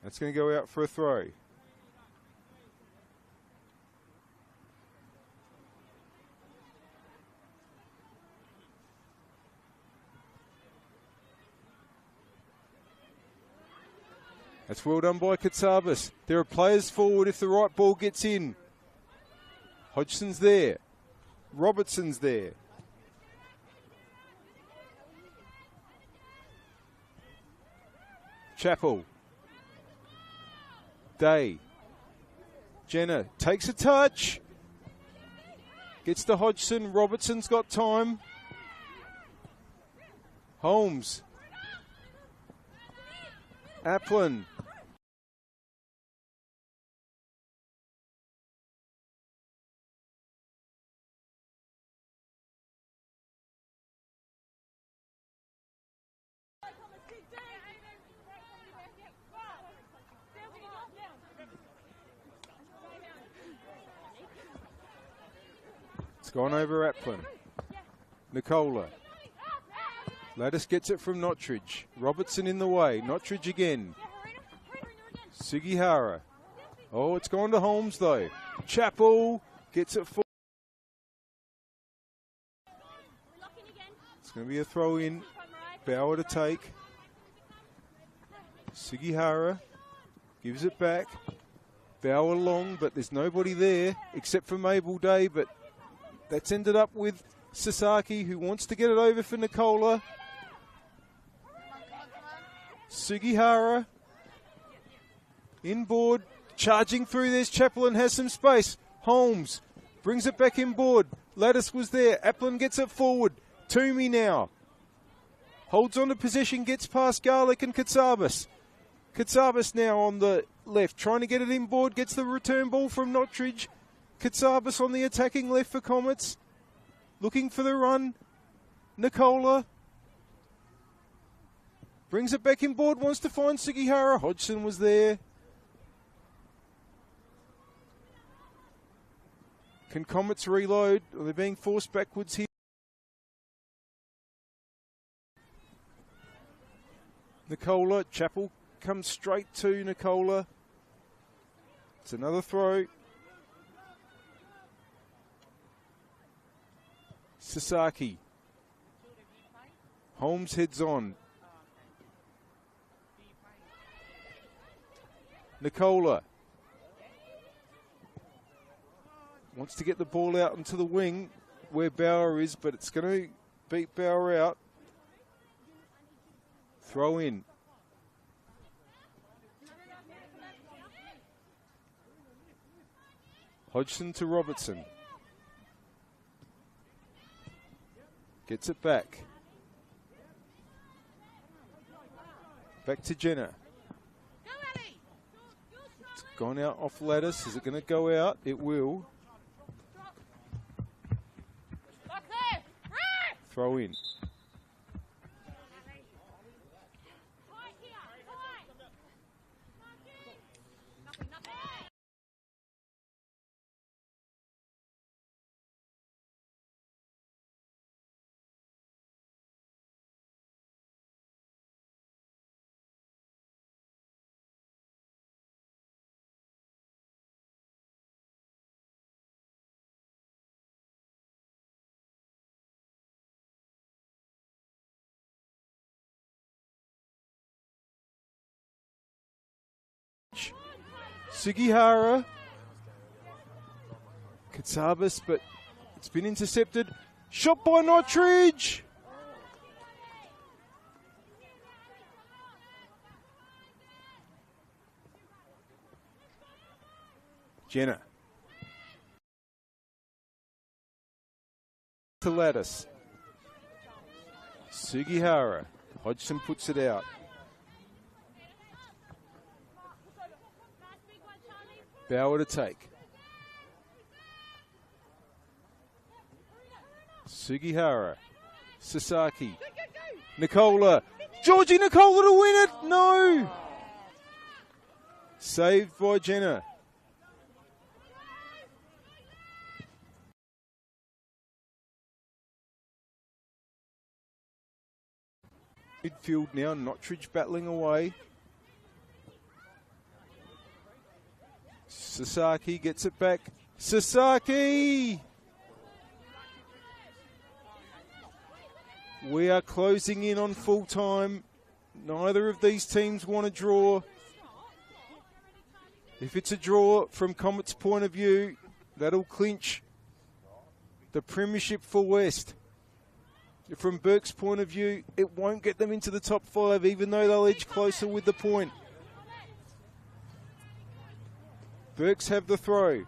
E: That's going to go out for a throw. That's well done by Katsabas. There are players forward if the right ball gets in. Hodgson's there. Robertson's there. Chappell. Day. Jenner takes a touch. Gets to Hodgson. Robertson's got time. Holmes. Applin. It's gone over Applin. Nicola. Lattice gets it from Nottridge. Robertson in the way. Nottridge again. Sugihara. Oh, it's gone to Holmes though. Chappell gets it for. It's going to be a throw in. Bauer to take. Sugihara gives it back. Bauer long, but there's nobody there except for Mabel Day, but that's ended up with Sasaki, who wants to get it over for Nicola. Sugihara inboard, charging through. There's Chappell and has some space. Holmes brings it back inboard. Lattice was there. Applin gets it forward. Toomey now holds on to possession, gets past Garlick and Katsabas. Katsabas now on the left, trying to get it inboard, gets the return ball from Nottridge. Katsabas on the attacking left for Comets. Looking for the run. Nicola. Brings it back inboard, wants to find Sugihara. Hodgson was there. Can Comets reload? Are they being forced backwards here? Nicola, Chappell comes straight to Nicola. It's another throw. Sasaki. Holmes heads on. Nicola. Wants to get the ball out into the wing where Bauer is, but it's going to beat Bauer out. Throw in. Hodgson to Robertson. Gets it back. Back to Jenner. It's gone out off lattice. Is it going to go out? It will. Throw in. Sugihara. Katsabas, but it's been intercepted. Shot by Notridge. Jenner. To Lattice. Sugihara. Hodgson puts it out. Bauer to take. Sugihara. Sasaki. Nicola. Georgie Nicola to win it. No. Saved by Jenner. Midfield now. Notridge battling away. Sasaki gets it back. Sasaki! We are closing in on full time. Neither of these teams want a draw. If it's a draw from Comets' point of view, that'll clinch the premiership for West. From Burke's point of view, it won't get them into the top 5, even though they'll edge closer with the point. Burks have the throw.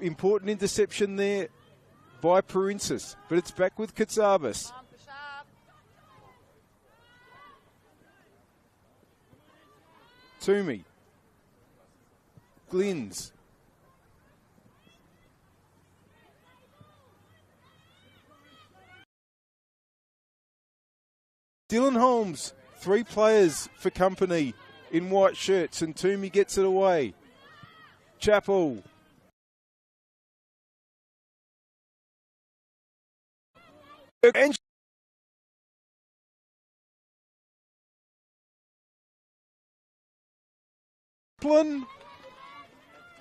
E: Important interception there by Perinsis, but it's back with Katsabas. Toomey. Glynns. Dylan Holmes, 3 players for company in white shirts, and Toomey gets it away. Chappell. And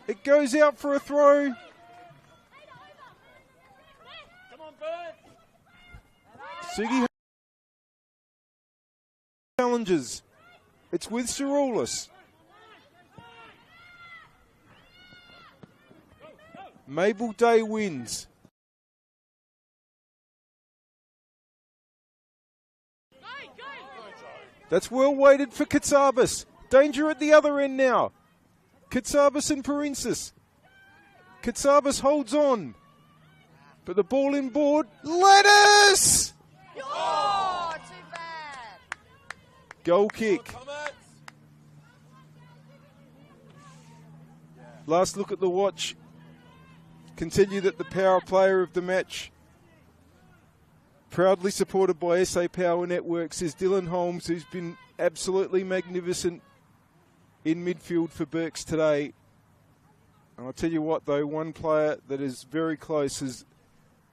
E: it goes out for a throw. Sugi challenges. It's with Ciroulis. Mabel Day wins. That's well weighted for Katsabas. Danger at the other end now. Katsabas and Parensis. Katsabas holds on. But the ball in board. Lettuce!
I: Oh, too bad.
E: Goal kick. Last look at the watch. Continue that the power player of the match, proudly supported by SA Power Networks, is Dylan Holmes, who's been absolutely magnificent in midfield for Berks today. And I'll tell you what though, one player that is very close has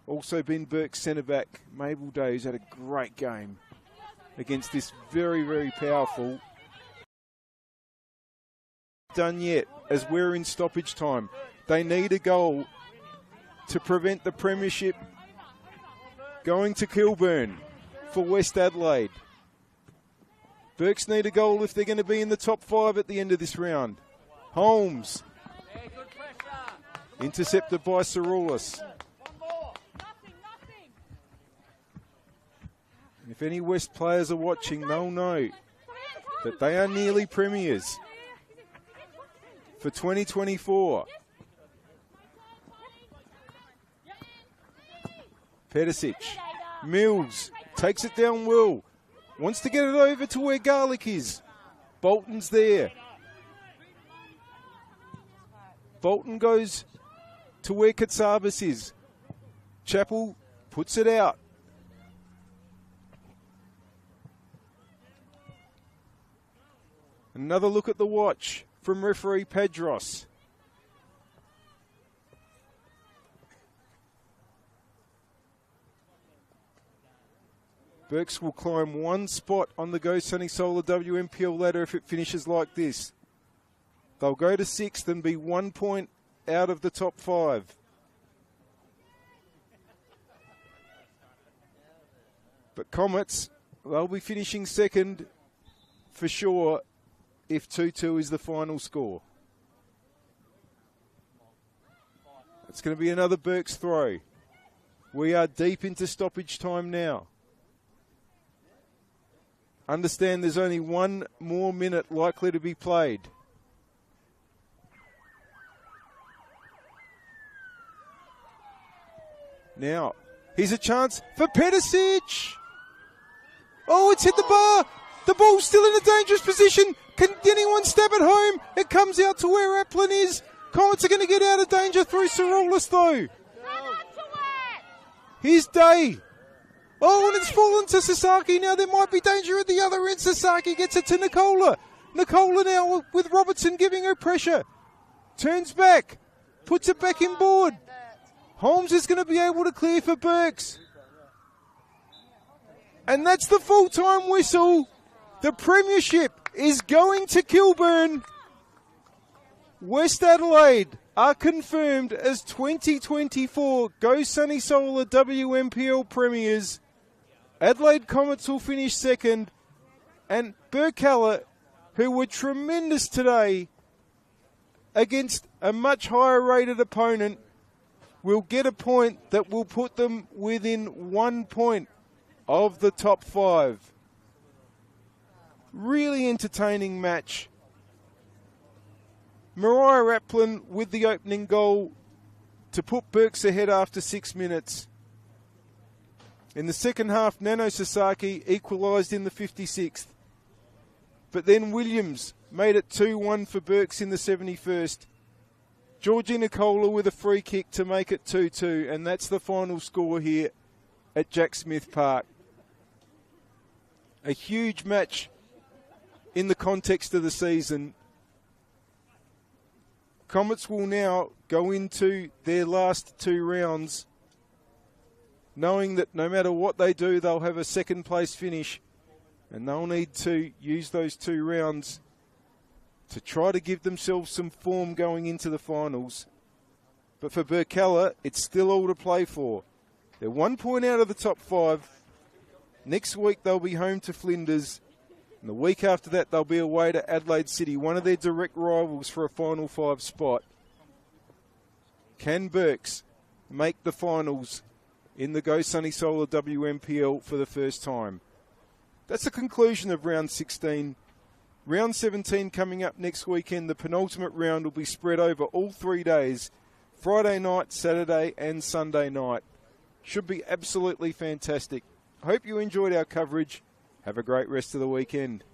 E: also been Berks centre-back, Mabel Day, who's had a great game against this very, very powerful. Done yet, as we're in stoppage time. They need a goal to prevent the premiership going to Kilburn for West Adelaide. Berks need a goal if they're going to be in the top 5 at the end of this round. Holmes. Intercepted by Saroulis. If any West players are watching, they'll know that they are nearly premiers for 2024. Pedicic. Mills takes it down well. Wants to get it over to where Garlic is. Bolton's there. Bolton goes to where Katsabas is. Chappell puts it out. Another look at the watch from referee Pedros. Berks will climb one spot on the Go Sunny Solar WMPL ladder if it finishes like this. They'll go to 6th and be 1 point out of the top 5. But Comets, they'll be finishing 2nd for sure if 2-2 is the final score. It's going to be another Berks throw. We are deep into stoppage time now. Understand there's only 1 more minute likely to be played. Now, here's a chance for Pedicic. Oh, it's hit the bar. The ball's still in a dangerous position. Can anyone stab it home? It comes out to where Applin is. Comets are going to get out of danger through Saroulis though. Here's Day. Oh, and it's fallen to Sasaki. Now there might be danger at the other end. Sasaki gets it to Nicola. Nicola now with Robertson giving her pressure. Turns back. Puts it back in board. Holmes is going to be able to clear for Berks. And that's the full-time whistle. The premiership is going to Kilburn. West Adelaide are confirmed as 2024 Go Sunny Solar WMPL premiers. Adelaide Comets will finish 2nd. And Birkalla, who were tremendous today against a much higher rated opponent, will get a point that will put them within 1 point of the top 5. Really entertaining match. Mariah Applin with the opening goal to put Berks ahead after 6 minutes. In the second half, Nano Sasaki equalised in the 56th. But then Williams made it 2-1 for Berks in the 71st. Georgie Nicola with a free kick to make it 2-2, and that's the final score here at Jack Smith Park. A huge match in the context of the season. Comets will now go into their last 2 rounds knowing that no matter what they do, they'll have a 2nd place finish, and they'll need to use those 2 rounds to try to give themselves some form going into the finals. But for Birkalla, it's still all to play for. They're 1 point out of the top 5. Next week they'll be home to Flinders. And the week after that they'll be away to Adelaide City, one of their direct rivals for a Final 5 spot. Can Birks make the finals in the Go Sunny Solar WMPL for the first time? That's the conclusion of round 16. Round 17 coming up next weekend. The penultimate round will be spread over all 3 days, Friday night, Saturday and Sunday night. Should be absolutely fantastic. Hope you enjoyed our coverage. Have a great rest of the weekend.